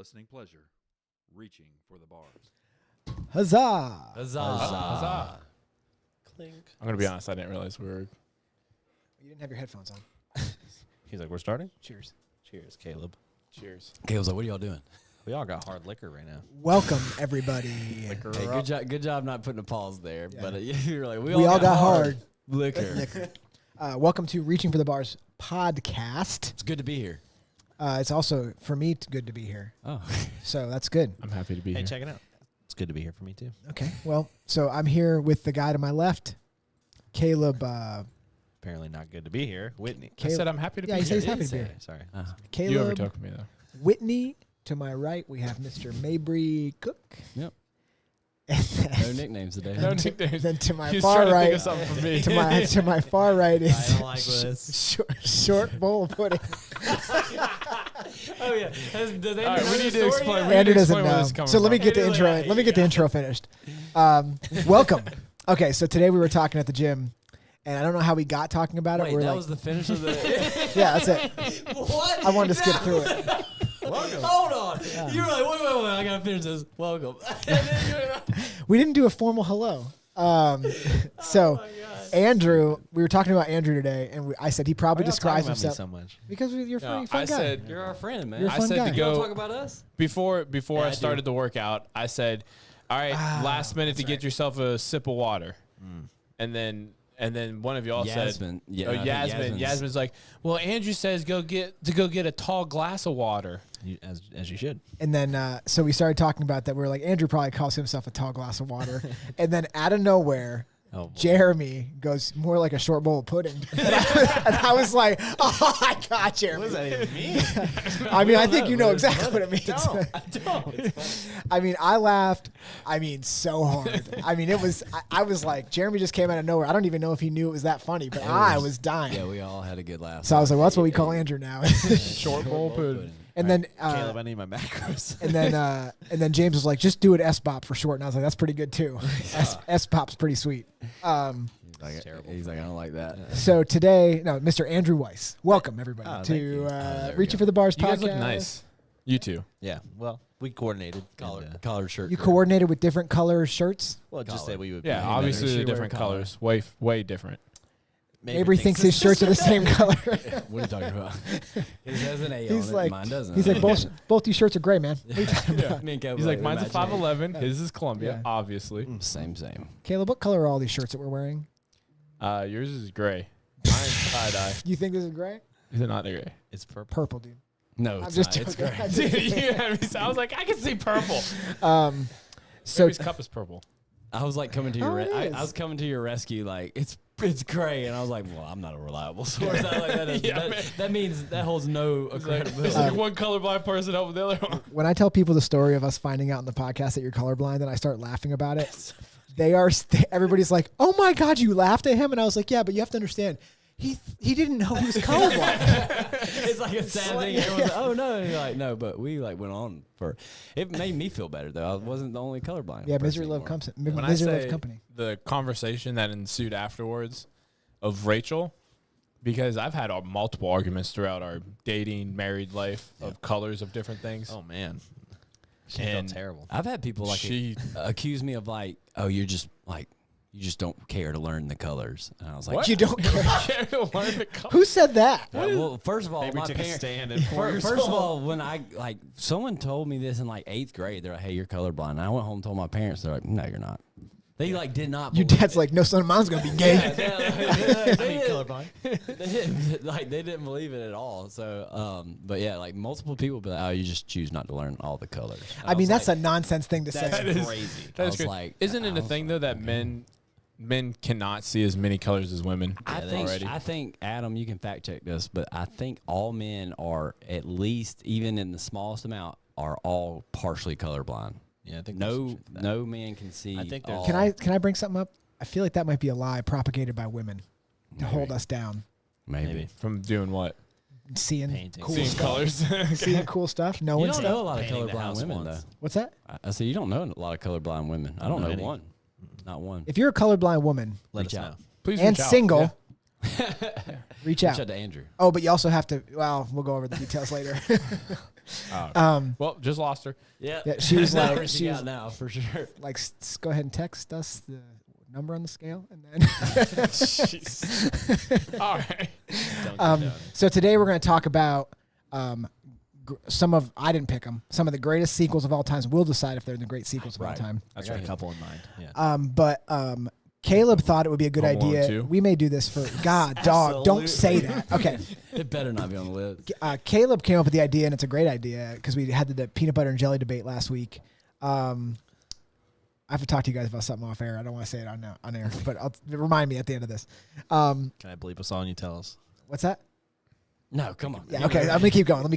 listening pleasure, reaching for the bars. Huzzah! Huzzah. Huzzah. Clink. I'm going to be honest. I didn't realize we were. You didn't have your headphones on. He's like, we're starting? Cheers. Cheers, Caleb. Cheers. Caleb's like, what are y'all doing? We all got hard liquor right now. Welcome, everybody. Hey, good job not putting a pause there. Yeah. But you're like, We all got hard liquor. Welcome to Reaching for the Bars podcast. It's good to be here. It's also, for me, good to be here. Oh. So that's good. I'm happy to be Hey, here. check it out. It's good to be here for me, too. Okay. Well, so I'm here with the guy to my left, Caleb. Apparently not good to be here. Whitney. I said I'm happy to Yeah, be he here. says happy to be here. Sorry. Caleb. You overtook me, though. Whitney. To my right, we have Mr. Mabry Cook. Yep. And No nicknames today. No nicknames. then to my He was far trying to think right, of something for me. to my far right I is don't like this. short bowl of pudding. Oh, yeah. Does Andrew All right, know we the need to story explain. yet? We need Andrew to doesn't explain where know. this is coming So let me from. get the Andrew's intro. like, Let me get the intro finished. Welcome. Okay, so today we were talking at the gym, and I don't know how we got talking about it. Wait, We're that like, was the finish of the... yeah, that's it. What? I wanted to skip through it. Hold on. You were like, wait. I got to finish this. Welcome. And then you were like, We didn't do a formal hello. So Andrew, we were talking about Andrew today, and I said he probably Why y'all describes talking about me himself so much? because you're No, a fun I guy. said you're our friend, man. You're a I fun said guy. to You want go to talk about us? before Yeah, I I started do. the workout. I said, "All right, last minute to that's get right. yourself a sip of water," and then one of y'all Yasmin. said, Yeah, "Oh, I think Yasmin." Yasmin's like, "Well, Andrew says go get a tall glass of water." As you should. And then so we started talking about that. We were like, Andrew probably calls himself a tall glass of water, and then out of nowhere, Oh, boy. Jeremy goes more like a short bowl of pudding. And I was like, oh my God, Jeremy. What does that even mean? I mean, I think know, you know but it's exactly what it means. I don't. It's funny. I mean, I laughed. I mean, so hard. I mean, it was, I was like, Jeremy just came out of nowhere. I don't even know if he knew it was that funny, but I was dying. Yeah, we all had a good laugh. So I was like, well, that's what we call Andrew now. Short bowl pudding. And then, Caleb, I need my macros. and then James was like, just do it S-Bop for short. And I was like, that's pretty good too. S-Pop's pretty sweet. He's like, I don't like that. So today, Mr. Andrew Weis. Welcome everybody Oh, thank to you. There we Reaching go. for the Bars You podcast. guys look nice. You two. Yeah, well, we coordinated. Collared shirt. You coordinated with different color shirts. Well, just say we would. Yeah, be obviously should they're wear different collar. colors. Way different. Mabry thinks his shirts are the same color. What are you talking about? His has an A He's on like, it. Mine doesn't. he's like, both these shirts are gray, man. What are you talking about? Me and Kev He's were like, mine's a imagining. 5'11". His is Columbia, Yeah. obviously. Same. Caleb, what color are all these shirts that we're wearing? Yours is gray. Mine's tie-dye. You think this is gray? Is it not gray? It's purple. Purple, dude. No, I'm it's just not. It's joking. great. Dude, you had me. I was like, I can see purple. So Mary's cup is purple. I was like coming to your. Oh, it I is. was coming to your rescue. Like it's gray, and I was like, well, I'm not a reliable source. Yeah, man. That means that holds no credibility. It's like one colorblind person helping the other one. when I tell people the story of us finding out in the podcast that you're colorblind, and I start laughing about it, everybody's like, "Oh my God, you laughed at him!" And I was like, "Yeah, but you have to understand, he didn't know he was colorblind." It's like a sad thing. Everyone's like, oh no, and you're like, no, but we like went on for. It made me feel better though. I wasn't the only colorblind. Yeah, person misery love anymore. company. When I Misery love say company. the conversation that ensued afterwards of Rachel, because I've had multiple arguments throughout our dating, married life of colors of different things. Oh man, she And- felt terrible. I've had people like She accuse me of like, oh, you just don't care to learn the colors, and I was like, What? You don't care. can't learn the color. Who said that? Well, first of all, Mabry my took a parents. stand and First of all, when I someone told me this in like 8th grade, they're like, "Hey, you're colorblind." And I went home and told my parents. They're like, "No, you're not." They like did not. Your believe dad's it. like, "No, son of mine's gonna be gay." They didn't believe it at all. So, but yeah, like multiple people be like, "Oh, you just choose not to learn all the colors." And I mean, was that's like, a nonsense thing to that's say. is- crazy. That I is was good. like, Isn't it I a was thing like, though that men cannot see as many colors as women? I think Adam, you can fact check this, but I think all men are at least, even in the smallest amount, are all partially colorblind. Yeah, I think there's some No, truth to that. no man can see. I think there's- all. Can I bring something up? I feel like that might be a lie propagated by women to hold us down. Maybe. From doing what? Seeing Painting. cool Seeing stuff. colors. Seeing cool stuff. You Knowing don't stuff. know a lot of Painting the colorblind house women once. though. What's that? I said you don't know a lot of colorblind women. I don't know know any. one, not one. If you're a colorblind woman Let Reach us out. know. Please and reach out. single, Yeah. reach Reach out. out to Andrew. Oh, but you also have to. Well, we'll go over the details later. Well, just lost her. Yeah. Yeah, she was like, She she was got now for sure. like, go ahead and text us the number on the scale, and then. Jeez. All right. So today we're going to talk about I didn't pick them. Some of the greatest sequels of all time. We'll decide if they're the great sequels of all time. That's right. A couple in mind. Yeah. But Caleb thought it would be a good Home Alone idea. 2. We may do this for God, dog. Don't say that. Okay. It better not be on the list. Caleb came up with the idea, and it's a great idea because we had the peanut butter and jelly debate last week. I have to talk to you guys about something off air. I don't want to say it on air, but remind me at the end of this. Can I bleep us all and you tell us? What's that? No, come on. Yeah, okay. Let me keep going.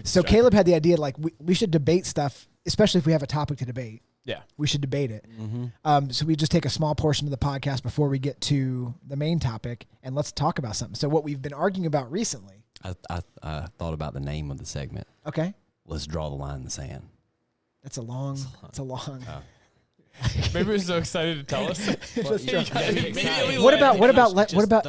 So Caleb had the idea like we should debate stuff, especially if we have a topic to debate. Yeah. We should debate it. Mm-hmm. So we just take a small portion of the podcast before we get to the main topic, and let's talk about something. So what we've been arguing about recently. I thought about the name of the segment. Okay. Let's draw the line in the sand. That's a long. Maybe we're so excited to tell us. What about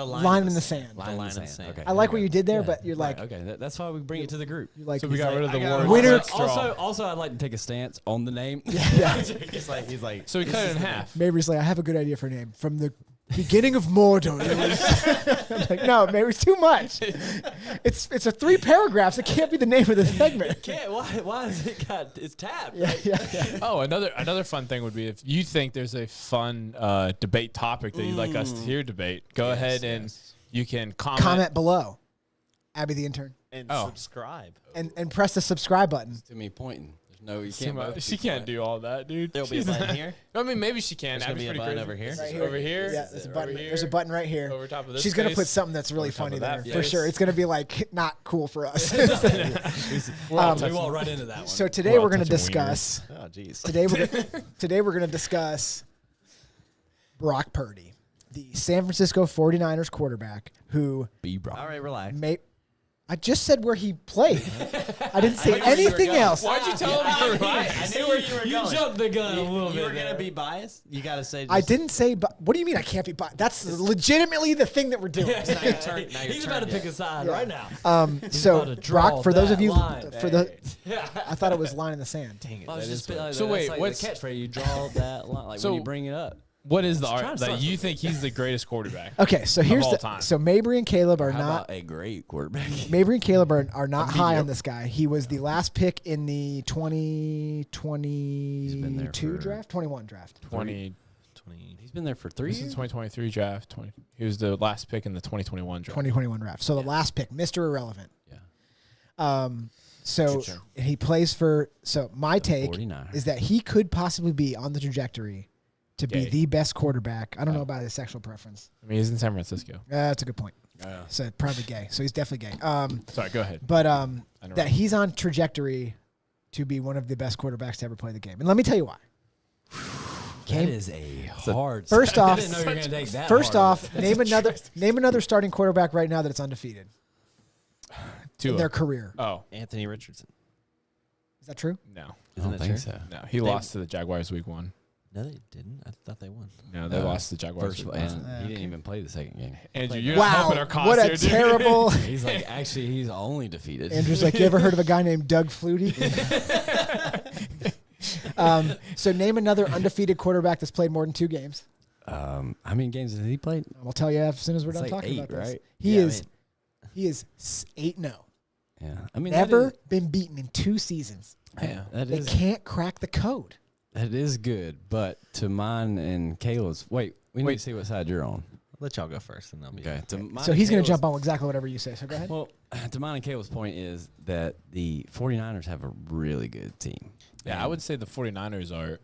line in the sand? Line in the sand. Okay. I like what you did there, but you're like, okay, that's why we bring it to the group. you like. So we got rid of the I word. Winner- straw. Also, I'd like to take a stance on the name. Yeah. he's like. So we cut it in half. Mabry's like, I have a good idea for a name. From the beginning of Mordor. It was I'm like, no, Mabry's too much. It's a 3 paragraphs. It can't be the name of the segment. Can't. Why is it got? It's tabbed. Yeah. Oh, another fun thing would be if you think there's a fun debate topic that you'd like us to hear debate, go ahead and you can Comment below. Abby the intern. And Oh. subscribe. And press the subscribe button. To me pointing. There's no. You can't. both She be can't quiet. do all that, dude. There'll be a button here. I mean, maybe she can. There's gonna Abby's be a pretty button crazy. over here. Right Over here. Yeah, there's a Over button. here. There's a button right here. Over top of this. She's gonna face. put something that's really Over top funny of there that for face. sure. It's gonna be like not cool for us. We walk right into that one. So today We're all we're gonna touching discuss. Oh, jeez. Today we're gonna discuss Brock Purdy, the San Francisco 49ers quarterback who Be Brock. All right, relax. I just said where he played. I didn't say anything else. Why'd you tell him you were right? I knew where you were You going. jumped the gun a little You bit. were gonna there. be biased. You gotta say. I didn't say, but what do you mean I can't be biased? That's legitimately the thing that we're doing. He's about to pick a side right now. So about to draw Brock, for those of that you, line. I thought it was line in the sand. Dang it. I was that just is like, So that's wait, like what's- the catchphrase? You draw that line, like So- when you bring it up. What is the trying art to that start you think he's the greatest quarterback? Okay, so here's all the time. so Mabry and Caleb are How not about a great quarterback? Mabry and Caleb are not high on this guy. He was the last pick in the 2022 for- draft, 21 draft. 20. He's been there for 3 This is years. 2023 draft. He was the last pick in the 2021 draft. 2021 draft. So the last pick, Mr. Irrelevant. Yeah. So he plays for. So my take 49ers. is that he could possibly be on the trajectory to be Gay. the best quarterback. I don't know about his sexual preference. I mean, he's in San Francisco. That's a good point. So probably gay. So he's definitely gay. Sorry, go ahead. But interrupted. that he's on trajectory to be one of the best quarterbacks to ever play the game. And let me tell you why. That is a hard. First I off, didn't know you were gonna take that First hard. off, name another starting quarterback right now that's undefeated in Tua. their career. Oh, Anthony Richardson. Is that true? no. I Isn't don't that think true? so. No, he lost to the Jaguars week 1. No, they didn't. I thought they won. No, they lost to the Jaguars First, week and 1. he didn't even play the second game. Andrew, you're not helping our cause what a here, dude. terrible. He's like, actually, he's only defeated. Andrew's like, you ever heard of a guy named Doug Flutie? So name another undefeated quarterback that's played more than 2 games. How many games has he played? I'll tell you as soon as we're It's done like talking 8, about this. right? He Yeah, is 8-0. Yeah, I mean, Never been beaten in 2 seasons. That They is can't crack the code. that is good. But to mine and Caleb's, we need to see what side you're on. Let y'all go first, and I'll be Okay. To mine So and he's going to Caleb's- jump on exactly whatever you say. So go ahead. Well, to mine and Caleb's point is that the 49ers have a really good team. Yeah, I would say the 49ers are,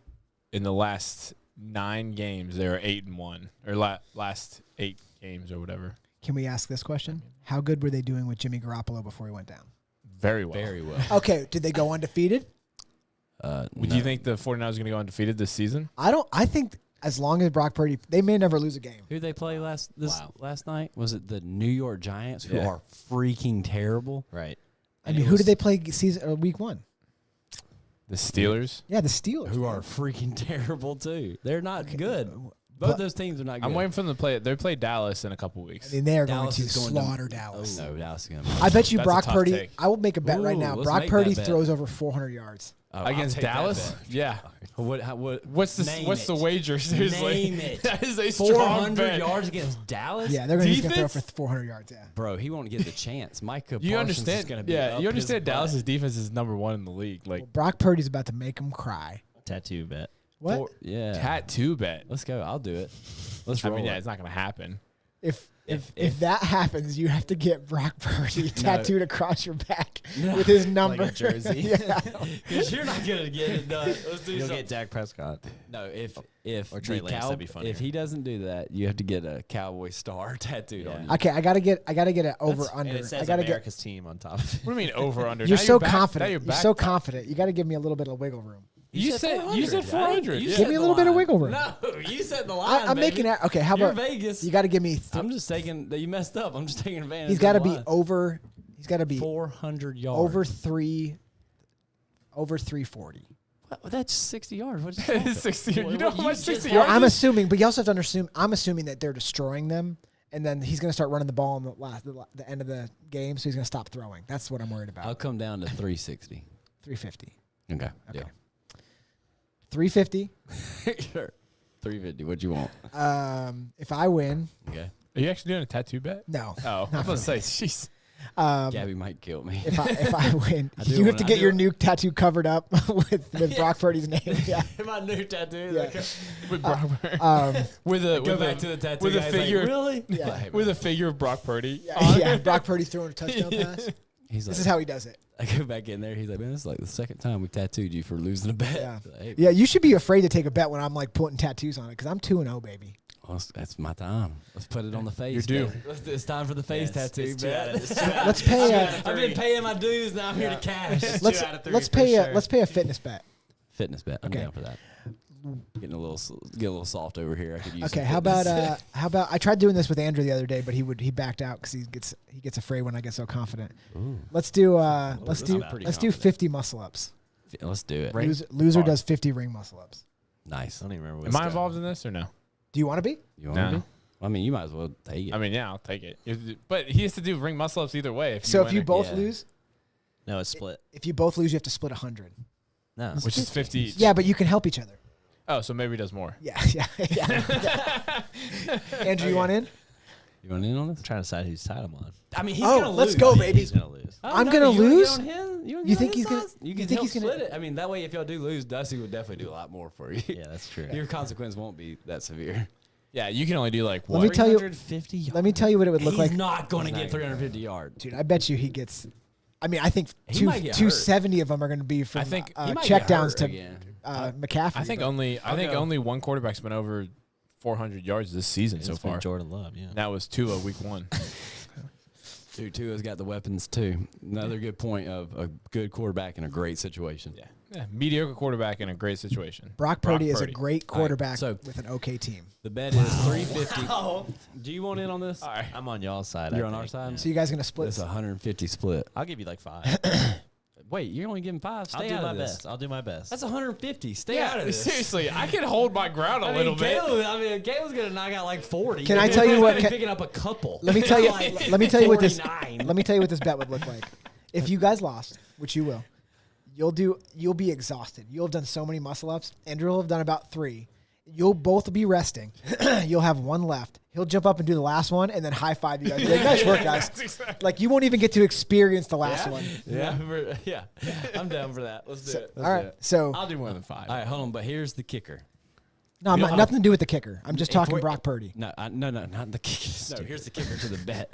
in the last 9 games, they're 8-1. Or last 8 games or whatever. Can we ask this question? How good were they doing with Jimmy Garoppolo before he went down? Very well. Very well. Okay, did they go undefeated? Would you think the 49ers are going to go undefeated this season? I think as long as Brock Purdy, they may never lose a game. Who they play last night? Was it the New York Giants, who are freaking terrible? right. I mean, who did they play week 1? The Steelers? Yeah, the Steelers. Who are freaking terrible too? They're not good. Both those teams are not good. I'm waiting for them to play it. They play Dallas in a couple I weeks. mean, they are Dallas going to is going slaughter to, Dallas. Oh, no, Dallas is going to. I bet you That's a Brock tough Purdy. take. I will make a bet right Ooh, now. let's Brock make Purdy that bet. throws over 400 yards. Against Dallas? Yeah. What's the wager? Seriously, Name it. that is a strong 400 bet. yards against Dallas? Yeah, they're going to throw Defense? for 400 yards. Yeah. Bro, he won't get the chance. Micah You Parsons understand? is going to be Yeah, up you his understand. butt. Dallas's defense is #1 in the league. Like Well, Brock Purdy's about to make him cry. Tattoo bet. What? Yeah. tattoo bet. Let's go. I'll do it. Let's I roll mean, yeah, it. it's not gonna happen. If that happens, you have to get Brock Purdy tattooed across your back No. with his number. Like a jersey. Yeah. Because you're not going to get it done. Let's do You'll something. get Dak Prescott. No, if Or Trey the Lance, that'd be funnier. if he doesn't do that, you have to get a cowboy star tattooed on you. Okay, I gotta get it over And under. it I says gotta get. America's team on top of it. What do you mean over under? You're Now so back- confident. now You're back- so confident. You got to give me a little bit of wiggle room. You said 400. You Yeah. said Give me a the little bit of line. wiggle room. No, you said the line. I'm baby. making that. Okay, how You're about Vegas. you got to give me? I'm just taking that you messed up. I'm just taking advantage. He's got to of the be line. over. He's got to be 400 yards. over 340. What? That's 60 yards. What It's 60. You know how much 60 Well, yards? I'm assuming, but you also have to assume. I'm assuming that they're destroying them, and then he's going to start running the ball in the end of the game, so he's going to stop throwing. That's what I'm worried about. I'll come down to 360. 350. Okay. Okay. Deal. 350. Sure. 350. What you want? If I win, Okay. Are you actually doing a tattoo bet? no. Oh, I was gonna say, jeez. Gabby might kill me. If I win, I do you have wanna- to I get do- your new tattoo covered up with Brock Purdy's name. Yeah. My new tattoo. Yeah. With Brock Purdy. Um, with a Go with back a, to the tattoo. with a guy. He's like, figure. really? Yeah. With a figure of Brock Purdy. yeah, Brock Purdy throwing a touchdown pass. He's like, This is how he does it. I go back in there. He's like, man, this is like the second time we've tattooed you for losing a bet. Yeah. Like, hey, Yeah, you should be afraid to take a bet when I'm like putting tattoos on it because I'm 2-0, baby. well, that's my time. Let's put it on the face. You're due. baby. It's time for the face tattoo. It's 2 bet. out of- it's 2 out of- Let's pay I've been paying my dues. Now I'm here to cash. let's 2 out of 3 let's for pay sure. let's pay a fitness bet. Fitness bet. I'm Okay. down for that. Getting a little soft over here. I could use. Okay, some how fitness. about I tried doing this with Andrew the other day, but he backed out because he gets afraid when I get so confident. Ooh, Let's do this is pretty let's do confident. 50 muscle ups. let's do it. Ring Loser bar. does 50 ring muscle ups. Nice. I don't even remember what Am I it's involved in this or no? Do you want to be? You want No. to? I mean, you might as well take it. I mean, yeah, I'll take it. But he has to do ring muscle ups either way. So if win you or- both yeah. lose, No, it's split. if you both lose, you have to split 100. No. which is 50 each. Yeah, but you can help each other. Oh, so maybe he does more. Yeah. Andrew, you want in? You want in on this? I'm trying to decide whose side I'm on. I mean, he's Oh, gonna let's lose. go, baby. He's gonna lose. Oh, I'm no, gonna you wanna lose? get on him? You, wanna You get think on he's his gonna- size? You you can think help he's gonna- split it. I mean, that way, if y'all do lose, Dusty would definitely do a lot more for you. Yeah, that's true. Your consequence won't be that severe. Yeah, you can only do like Let what? me tell you. 350 yards. Let me tell you what it would look He's like. not going to He's get not gonna 350 yards. Dude, I bet you he gets. I mean, I think He might get hurt. 270 of them are going to be from I think He might check get downs hurt to again. McCaffrey. I think but- only one quarterback's been over 400 yards this season so It's been far. Jordan Love, yeah. That was Tua week 1. Dude, Tua's got the weapons too. Another good point of a good quarterback in a great situation. Yeah, mediocre quarterback in a great situation. Brock Purdy is a Purdy. great quarterback so- with an okay team. The bet is 350. Do you want in on this? All right. I'm on y'all's side. You're I on our think, side? yeah. So you guys going to split? It's a 150 split. I'll give you like 5. Wait, you're only giving 5. Stay I'll do out my of this. best. I'll do my best. That's 150. Stay out of this. seriously, I can hold my ground a little bit. Caleb's gonna knock out like 40. Can I tell you what- can- picking up a couple. Let me tell you. Like let me tell you what this. 49. Let me tell you what this bet would look like. If you guys lost, which you will, you'll be exhausted. You'll have done so many muscle ups. Andrew will have done about 3. You'll both be resting. You'll have one left. He'll jump up and do the last one, and then high five you guys. Be like, nice work, guys. Like you won't even get to experience the last one. Yeah, I'm down for that. Let's do it. All right. So I'll do more than 5. All right, hold on. But here's the kicker. no, I'm not, nothing to do with the kicker. I'm just If talking we're- Brock Purdy. No, not the kicker. No, here's the kicker to the bet.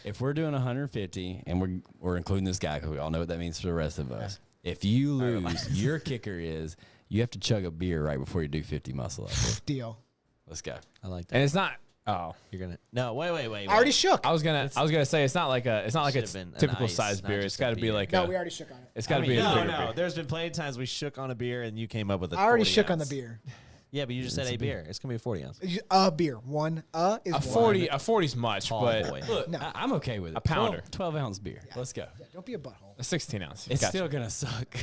If we're doing 150 and we're including this guy because we all know what that means for the rest of us. If you lose, your kicker is you have to chug a beer right before you do 50 muscle ups. Deal. Let's go. I like that. And it's not. Oh, You're gonna. No, wait. I already shook. I was gonna say it's not like a Should've been an typical ice, size not beer. just It's a got to be beer. like No, we already shook on it. it's got to be a No, bigger no. beer. There's been plenty of times we shook on a beer and you came up with a I already 40 shook on the ounce. beer. Yeah, but you just said a beer. It's gonna be a 40 ounce. A beer. One. Is A one. 40's much, Tall but boy. Look, No. I'm okay with it. A pounder. 12 ounce beer. Let's go. Yeah, don't be a butthole. a 16 ounce. It's Gotcha. still gonna suck.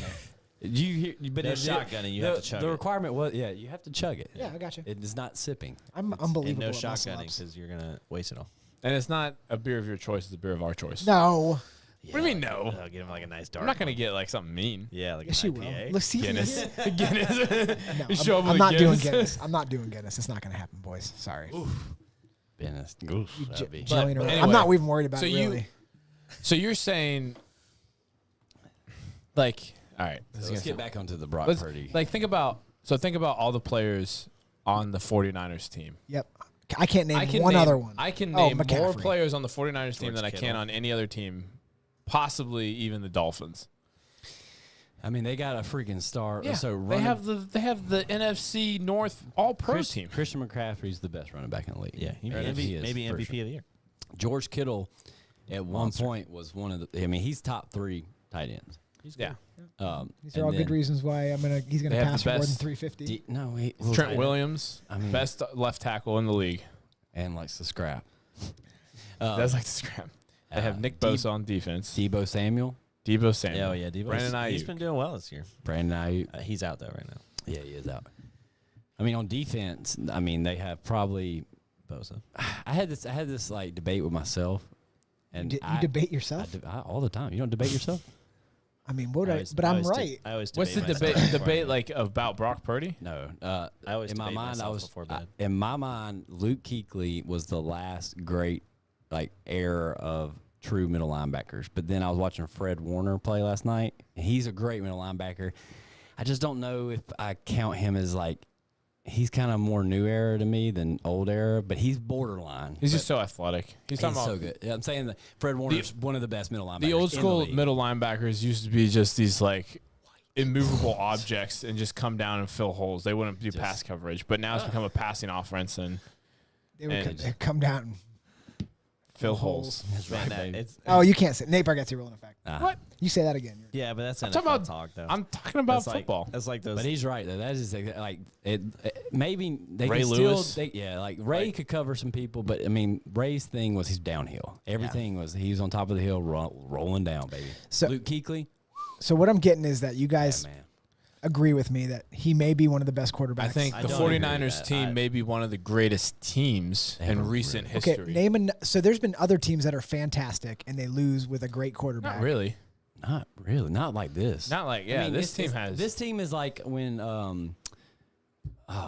But No shotgunning, you have to chug The it. requirement was, you have to chug it. Yeah, I got you. It is not sipping. I'm And unbelievable. no at muscle shotgunning ups. because you're gonna waste it all. And it's not a beer of your choice; it's a beer of our choice. No. What do you mean no? I'll get him like a nice dark. I'm not gonna one. get like something mean. Yeah, like Yes, an you will. IPA. Look, see, Guinness. yeah. Guinness. No, You show up I'm with not a doing Guinness. Guinness. I'm not doing Guinness. It's not going to happen, boys. Sorry. Goodness. Oof, that'd be- Jelly But I'm anyway, not even worried about so it, you- really. So you're saying, like, all right, So let's get back onto the Brock let's, Purdy. like, think about all the players on the 49ers team. Yep. I can't name I can one name, other one. I can Oh, name more McCaffrey. players on the 49ers team George than I can Kittle. on any other team, possibly even the Dolphins. I mean, they got a freaking star. Yeah, So they have the NFC North All Pro team. Christian McCaffrey's the best running back in the league. Yeah, he He is, maybe for MVP sure. of the year. George Kittle, at one point, was one of the. I mean, he's top 3 tight ends. Yeah, These are all good reasons why he's going They to have pass the for more than best 350. No, he Trent Williams, I mean- best left tackle in the league. and likes to scrap. That's like the scrap. They have Nick Bosa on defense. Debo Samuel, Debo Samuel. Yeah, oh yeah, Devo. Brandon Ayuk. He's been doing well this year. Brandon Ayuk. He's out though right now. Yeah, he is out. I mean, on defense, I mean, they have probably. Bosa. I had this like debate with myself, and You debate yourself? all the time. You don't debate yourself? I mean, what? But I'm right. I always What's the myself debate? before I do. Like about Brock Purdy? No. I always in my debate mind, myself before bed. in my mind, Luke Kuechly was the last great like era of true middle linebackers. But then I was watching Fred Warner play last night, and he's a great middle linebacker. I just don't know if I count him as like he's kind of more new era to me than old era, but he's borderline. He's just so athletic. He's He's talking about so good. Yeah, I'm saying that Fred Warner's one of the best middle linebackers. the old in school league. middle linebackers used to be just these like immovable objects and just come down and fill holes. They wouldn't do pass coverage, but now it's become a passing offense and They would And- come down. And, fill holes. That's Man, right, that- baby. it's- oh, you can't say Nate Bargatze rule in effect. What? You say that again. yeah, but that's I'm NFL talking about talk though. I'm talking about That's like- football. That's like those. But he's right though. That is like it maybe they Ray can Lewis? still like Ray could cover some people, but I mean Ray's thing was he's downhill. Everything was he was on top of the hill rolling down, baby. So- Luke Kuechly, So what I'm getting is that you guys man. agree with me that he may be one of the best quarterbacks. I think I the don't agree with 49ers that. team may be one of the greatest teams Ever, in recent really. history. Okay, name so there's been other teams that are fantastic and they lose with a great quarterback. Not really. Not really, not like this. Not like I mean, this team has this team is like when oh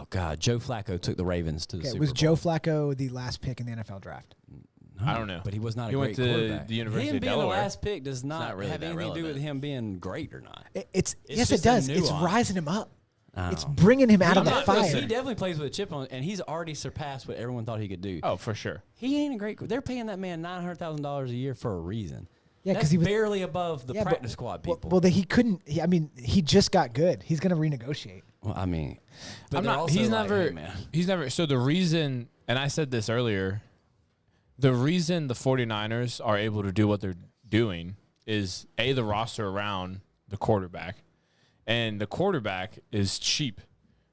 god, Joe Flacco took the Ravens to the Okay, Super was Bowl. Joe Flacco the last pick in the NFL draft? No, I don't know. but he was not He a went great to quarterback. the University him of being Delaware. the last pick does not, really have that anything to do with relevant. him being great or not. It's It's yes, it just a does. It's nuance. rising him up. I It's don't know. bringing him out of I'm the not- fire. He definitely plays with a chip on, and he's already surpassed what everyone thought he could do. Oh, for sure. He ain't a great. They're paying that man $900,000 a year for a reason. Yeah, That's because he was barely above the yeah, but- practice squad people. Well, he couldn't. I mean, he just got good. He's going to renegotiate. Well, I mean, but I'm they're not. also He's like, never. hey, man. He's never. So the reason, and I said this earlier, the reason the 49ers are able to do what they're doing is the roster around the quarterback, and the quarterback is cheap,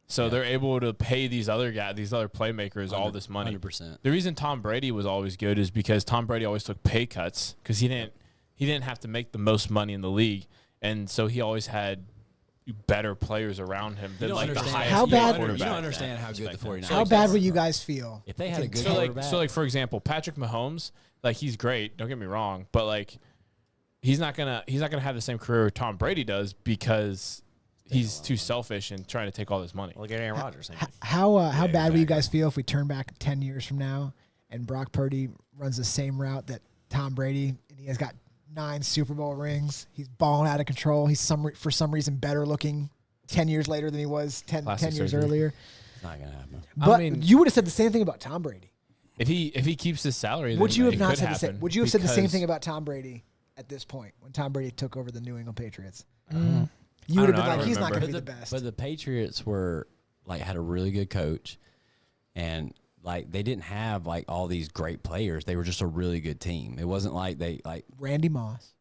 so they're able to pay these other guys, these other playmakers, all this money. 100%. The reason Tom Brady was always good is because Tom Brady always took pay cuts because he didn't have to make the most money in the league, and so he always had better players around him than You don't like the understand- highest How paid bad- You quarterback. don't understand how good the 49ers How are. bad would you guys feel If they had a in good So like, quarterback. for example, Patrick Mahomes, like he's great. Don't get me wrong, but like he's not gonna have the same career Tom Brady does because he's too selfish and trying to take all this money. Look at Aaron Rodgers. same thing. How bad will you exactly. guys feel if we turn back 10 years from now and Brock Purdy runs the same route that Tom Brady and he has got 9 Super Bowl rings? He's balling out of control. He's for some reason better looking 10 years later than he was 10 Plastic years surgery. earlier. It's not gonna happen. But mean- you would have said the same thing about Tom Brady. If he keeps his salary, Would then you have it not could said the same? happen Would you have said the same because- thing about Tom Brady at this point when Tom Brady took over the New England Patriots? You I would have don't been know, I like, don't he's not going to remember. be the best. But the Patriots were like had a really good coach, and like they didn't have like all these great players. They were just a really good team. It wasn't like they like Randy Moss,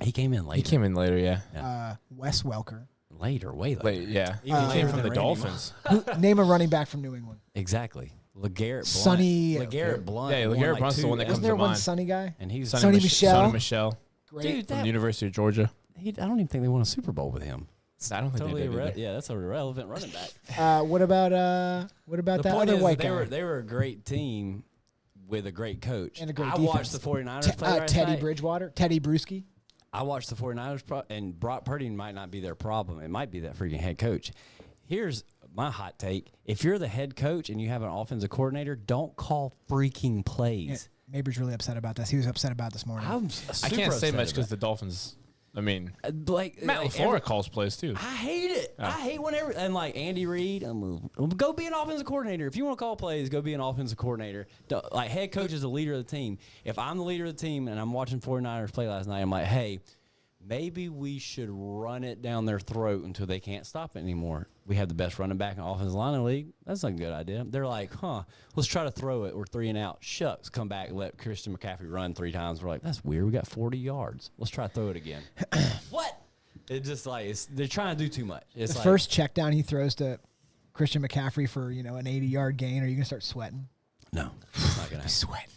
he came in later. He came in later, yeah. Wes Welker. later, way later. Late, yeah. Even He later came from than the Randy Dolphins. Name a running back from New England. Exactly. LeGarrette Blunt. Sonny- LeGarrette Blunt. Yeah, won, LeGarrette like, Blunt's the 2 one that F- comes Wasn't there to one mind. Sunny guy? And he was Sonny Michel. Sonny Michel Great. Dude, from that, the University of Georgia. I don't even think they won a Super Bowl with him. I don't think Totally they did either. yeah, that's a relevant running back. What about that other white guy? They were a great team with a great coach. And a great I watched the defense. 49ers play last Teddy night. Bridgewater, Teddy Bruschi. I watched the 49ers, and Brock Purdy might not be their problem. It might be that freaking head coach. Here's my hot take. If you're the head coach and you have an offensive coordinator, don't call freaking plays. Yeah, Mabry's really upset about this. He was upset about it this morning. I can't say much because the Dolphins. I mean, Matt LaFleur calls plays too. I hate it. I hate whenever and like Andy Reid. Go be an offensive coordinator. If you want to call plays, go be an offensive coordinator. Like head coach is the leader of the team. If I'm the leader of the team and I'm watching 49ers play last night, I'm like, hey, maybe we should run it down their throat until they can't stop it anymore. We have the best running back and offensive line in the league. That's not a good idea. They're like, let's try to throw it. We're 3 and out. Shucks, come back and let Christian McCaffrey run 3 times. We're like, that's weird. We got 40 yards. Let's try to throw it again. What? It's just like they're trying to do too much. It's the first check down he throws to Christian McCaffrey for an 80-yard gain. Are you gonna start sweating? No, it's not gonna happen. Sweat.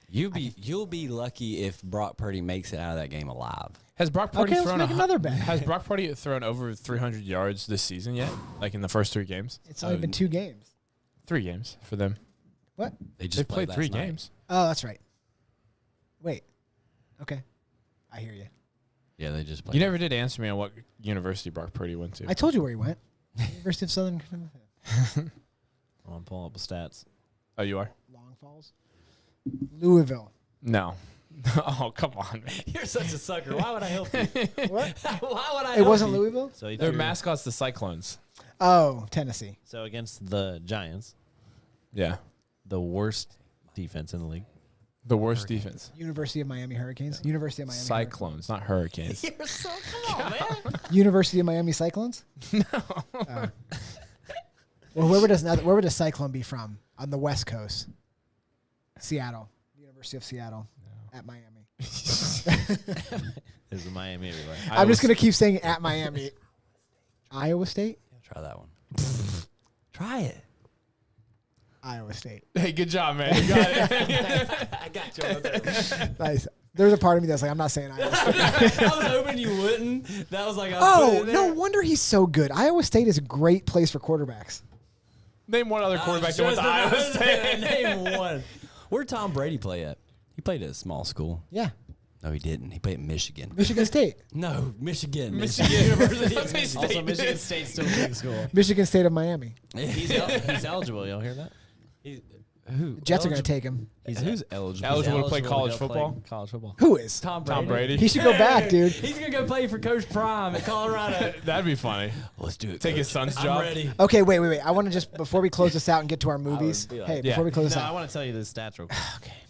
You'll be lucky if Brock Purdy makes it out of that game alive. Has Brock Purdy Okay, let's thrown make another bet. Has Brock Purdy thrown over 300 yards this season yet? Like in the first 3 games? It's only been 2 games. 3 games for them. What? They just They've played last 3 night. games. Oh, that's right. Wait. Okay. I hear you. Yeah, they just played. You never did answer me on what university Brock Purdy went to. I told you where he went. University of Southern I'm pulling up the stats. Oh, you are? Long Falls. Louisville. No. Oh, come on, man. You're such a sucker. Why would I help you? What? Why would I? It wasn't Louisville? So he Their threw- mascot's the Cyclones. Oh, Tennessee. So against the Giants, Yeah. the worst defense in the league. The worst defense. University of Miami Hurricanes. University of Miami. Cyclones, not Hurricanes. You're so come on, man. University of Miami Cyclones. No. Well, where would a Cyclone be from on the West Coast? Seattle. University of Seattle. At Miami. There's a Miami everywhere. I'm just gonna keep saying at Miami. Iowa State. Try that one. Try it. Iowa State. Hey, good job, man. You got it. I got you. I Nice. There's a part of me that's like, I'm not saying Iowa State. was hoping you wouldn't. That was like, Oh, no wonder he's so good. Iowa State is a great place for quarterbacks. Name one other quarterback that went to Iowa State. Name one. Where'd Tom Brady play at? He played at a small school. Yeah. No, he didn't. He played at Michigan. Michigan State. No, Michigan. University. Also, Michigan State's still a big school. Michigan State of Miami. He's eligible. Y'all hear that? Who? Jets are going to take him. Who's eligible? Eligible to play college go play football? College football. Who is? Tom Tom Brady. He should go back, dude. He's gonna go play for Coach Prime at Colorado. That'd be funny. Let's do it. Take his son's job. I'm ready. Okay, wait. I want to just, before we close this out and get to our movies. be like- Hey, Yeah. before we close this No, I out. want to tell you the stats real quick. Okay. Oh,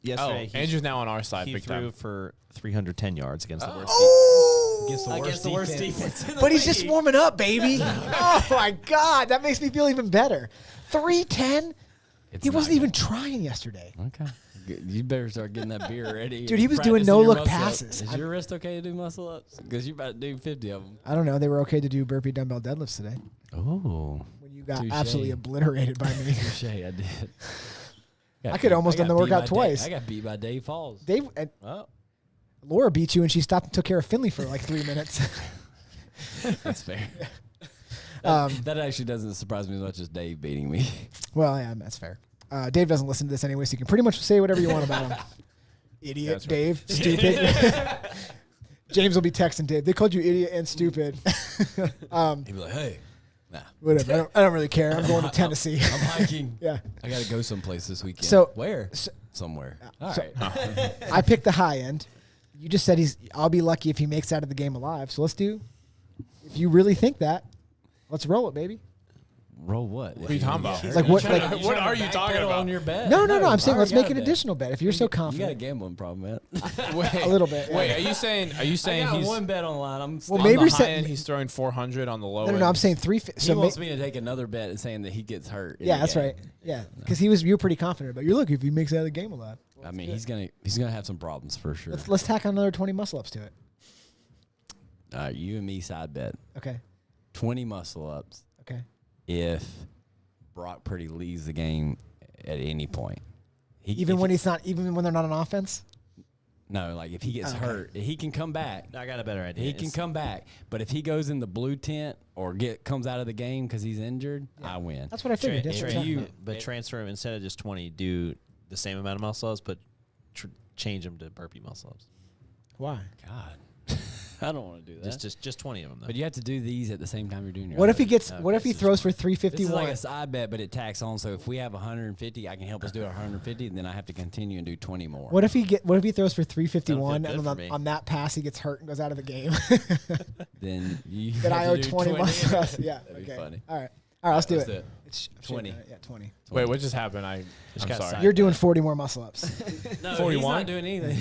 Yesterday, Andrew's now on our side he big threw time. for 310 yards against the worst. Oh! Against the worst defense in the But he's just league. warming up, baby. Oh, my God. That makes me feel even better. 310? He wasn't even trying yesterday. Okay. You better start getting that beer ready. Dude, he was Practicing doing your no-look muscle passes. ups. Is your wrist okay to do muscle ups? Because you're about to do 50 of them. I don't know. They were okay to do burpee dumbbell deadlifts today Oh. when you got Touche. absolutely obliterated by me. Touche, I did. I could almost done the workout twice. I got beat by Dave Falls. Dave, Oh, Laura beat you, and she stopped and took care of Finley for like 3 minutes. That's fair. Um, That actually doesn't surprise me as much as Dave beating me. Well, yeah, that's fair. Dave doesn't listen to this anyway, so you can pretty much say whatever you want about him. Idiot, That's right. Dave. Stupid. James will be texting Dave. They called you idiot and stupid. He'd be like, hey, nah. Whatever. I don't really care. I'm going to Tennessee. I'm hiking. Yeah. I got to go someplace this weekend. So- where? Somewhere. All so- right. I picked the high end. You just said I'll be lucky if he makes it out of the game alive. So let's do. If you really think that, let's roll it, baby. Roll what? What are you talking about? Like what? Like What are you talking about? On your bet? no. I'm saying I let's already make got an a bet. additional bet. If you're so You got a confident, gambling problem, man. Wait, a little bit. Wait, yeah. are you saying I got he's one bet on the line. I'm Well, on maybe the said- high end he's throwing 400 on the low No, end? I'm saying 3. he So wants me to take another bet and saying that he gets hurt. in yeah, the that's game. right. Yeah, because you were pretty confident about. You're lucky if he makes it out of the game alive. I mean, he's gonna have some problems for sure. Let's tack on another 20 muscle ups to it. All right, you and me side bet. Okay. 20 muscle ups Okay. if Brock Purdy leaves the game at any point. Even when they're not on offense. No, like if he gets hurt, he can come back. I got a better idea. He can come back, but if he goes in the blue tent or comes out of the game because he's injured, I win. That's what I figured. That's what I'm talking about. But transfer him instead of just 20. Do the same amount of muscle ups, but change them to burpee muscle ups. Why? God, I don't want to do that. Just 20 of them. Though. But you have to do these at the same time you're doing your. What if he others. gets? What if he throws for This is 351? like a side bet, but it tacks on. So if we have 150, I can help us do 150, and then I have to continue and do 20 more. What if he throws for 351 That'll and feel good on that pass he gets hurt and goes out of the game? Then you. Then I have owe to do 20 muscle ups. Yeah. That'd okay. be funny. All right. Let's do Let's it. do it. It's 20. Yeah, 20. Wait, what just happened? I'm got sorry. side- You're doing 40 more muscle ups. No, 41? he's not doing anything.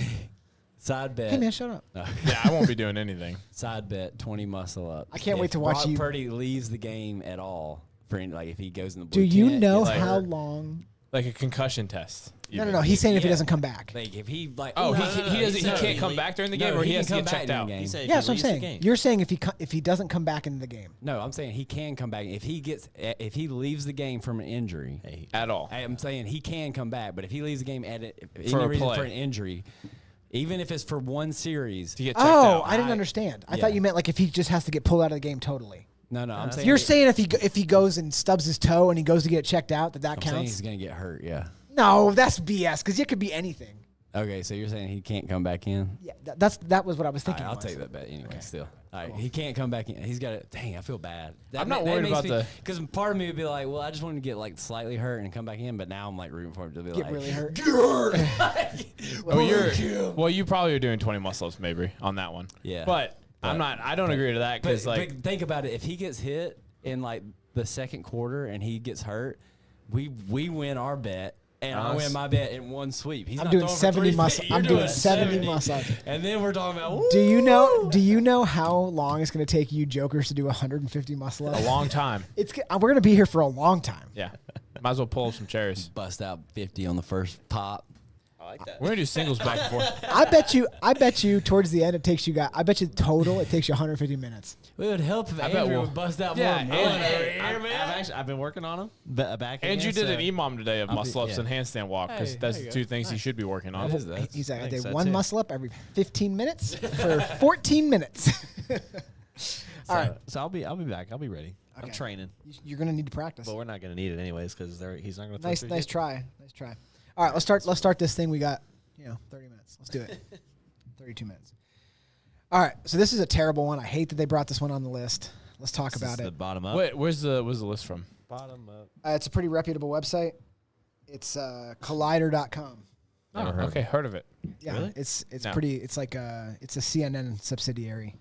Side bet. Hey man, shut up. No. Yeah, I won't be doing anything. Side bet, 20 muscle up. I can't wait to watch Brock you- Purdy leaves the game at all. For like if he goes in the Do blue you tent, know gets how hurt. long? Like a concussion test. No. He's saying if he Yeah. doesn't come back. Like if he like Oh, no, he doesn't. He can't come back during the game, or he has to can get come checked back out. during the game. He said Yeah, that's what I'm leaves the saying. game. You're saying if he doesn't come back into the game. No, I'm saying he can come back if he leaves the game from an injury. At all. I'm saying he can come back, but if he leaves the game For a reason play. for an injury, even if it's for one series. To get checked Oh, out. I didn't understand. I yeah. thought you meant like if he just has to get pulled out of the game totally. No, I'm saying You're saying if he goes and stubs his toe and he goes to get checked out that I'm saying counts? he's gonna get hurt. Yeah. No, that's BS because it could be anything. Okay, so you're saying he can't come back in? Yeah, that was what I was All thinking. right, I'll was. take that bet anyway. Still, all right, he can't come back in. He's got to. Dang, I feel bad. I'm not worried about the- because part of me would be like, well, I just wanted to get like slightly hurt and come back in, but now I'm like rooting for him to be Get like, really hurt. Well, you probably are doing 20 muscle ups, maybe on that one. Yeah. But I'm not. I don't agree to that But, because like but think about it. If he gets hit in like the second quarter and he gets hurt, we win our bet. And I win my bet in one sweep. He's I'm not doing throwing for 70 350. muscle. You're I'm doing 70 muscle ups. And then we're talking about. Woo! Do you know how long it's going to take you jokers to do 150 muscle ups? a long time. We're going to be here for a long time. Yeah. Might as well pull up some chairs. Bust out 50 on the first pop. I like that. We're gonna do singles back and forth. I bet you towards the end it takes you guys. I bet you total it takes you 150 minutes. It would help if I bet Andrew we'll- would bust out Yeah, more. and- I've been working on them. Back Andrew again, did an so- EMOM today of I'll be- muscle ups yeah. and handstand walk because Hey, that's there the you two go. things he should be working on. That is that. He's like, I Thanks, did that's one it. muscle up every 15 minutes for 14 minutes. All right, So I'll be back. I'll be ready. I'm Okay. training, you're gonna need to practice. but we're not gonna need it anyways because he's not gonna. Nice try. All right, let's start this thing. We got 30 minutes. Let's do it. 32 minutes. All right, so this is a terrible one. I hate that they brought this one on the list. Let's talk about The it. bottom up. Wait, where's the list from? Bottom up. It's a pretty reputable website. It's collider.com. Oh, okay, heard of it. Yeah, Really? it's No. pretty. It's like it's a CNN subsidiary.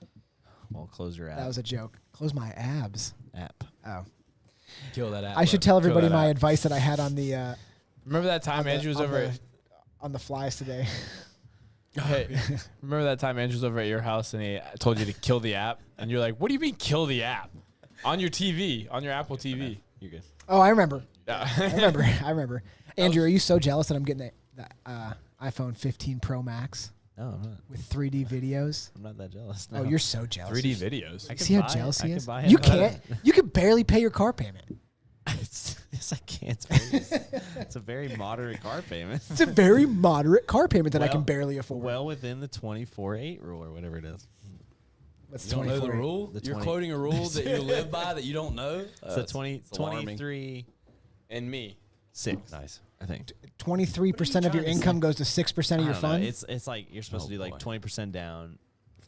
Well, close your app. That was a joke. Close my abs. app. Oh, Kill that app. I should bro. tell everybody that my out. advice that I had on the Remember that time Andrew was over at on the flies today. Hey, remember that time Andrew was over at your house and he told you to kill the app? And you're like, what do you mean kill the app? On your TV, on your Apple TV. You're good. Oh, I remember. Yeah. I remember. Andrew, are you so jealous that I'm getting the iPhone 15 Pro Max No, I'm not. with 3D videos? I'm not that jealous. Oh, no. you're so jealous. 3D videos. I See how buy it. jealous I he could is? buy it, You but- can't. You can barely pay your car payment. Yes, I can. It's a very moderate car payment. It's a very moderate car payment that I can Well- barely afford. Well within the 24/8 rule or whatever it is. That's You don't know the 24. rule? The You're 20. quoting a rule that you live by that you don't know? It's the 20, it's alarming. 23 And me. 6. Nice. I think. 23% of your trying to income goes to 6% of your I don't know. fund It's like you're supposed Oh, to do like boy. 20% down,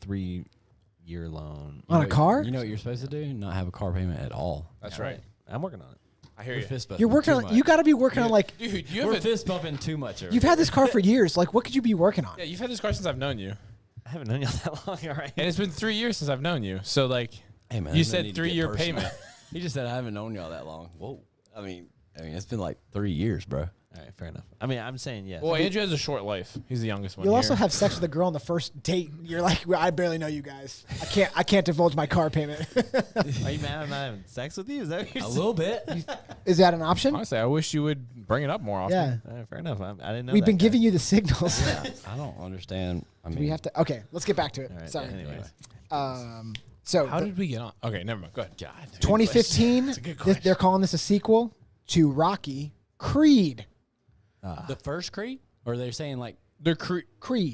3-year loan. on a car. You know what you're supposed to do? Not have a car payment at all. That's right. I'm working on it. I hear We're you. fist bumping You're working too on. much. You got to be working on like. Dude, you We're have fist bumping too much. You've had this car for years. Like, what could you be working on? yeah, you've had this car since I've known you. I haven't known you that long, all right? And it's been 3 years since I've known you. So like Hey man, you there's no said need to get 3-year personal. payment. He just said I haven't known y'all that long. Whoa. I mean, it's been like 3 years, bro. All right, fair enough. I mean, I'm saying yes. Well, Andrew has a short life. He's the youngest one. You'll here. also have sex with a girl on the first date. You're like, well, I barely know you guys. I can't divulge my car payment. Are you mad I'm not having sex with you? Is that what you're A saying? little bit. Is that an option? Honestly, I wish you would bring it up more often. Yeah. All right, fair enough. I didn't know We've that, been guys. giving you the signals. I don't understand. I mean, We have to. Okay, let's get back to it. All right, Sorry. anyways. So How did we get on? Okay, never mind. Go ahead. God, 2015, they're calling this a sequel to Rocky Creed. the first Creed, or they're saying like They're Creed.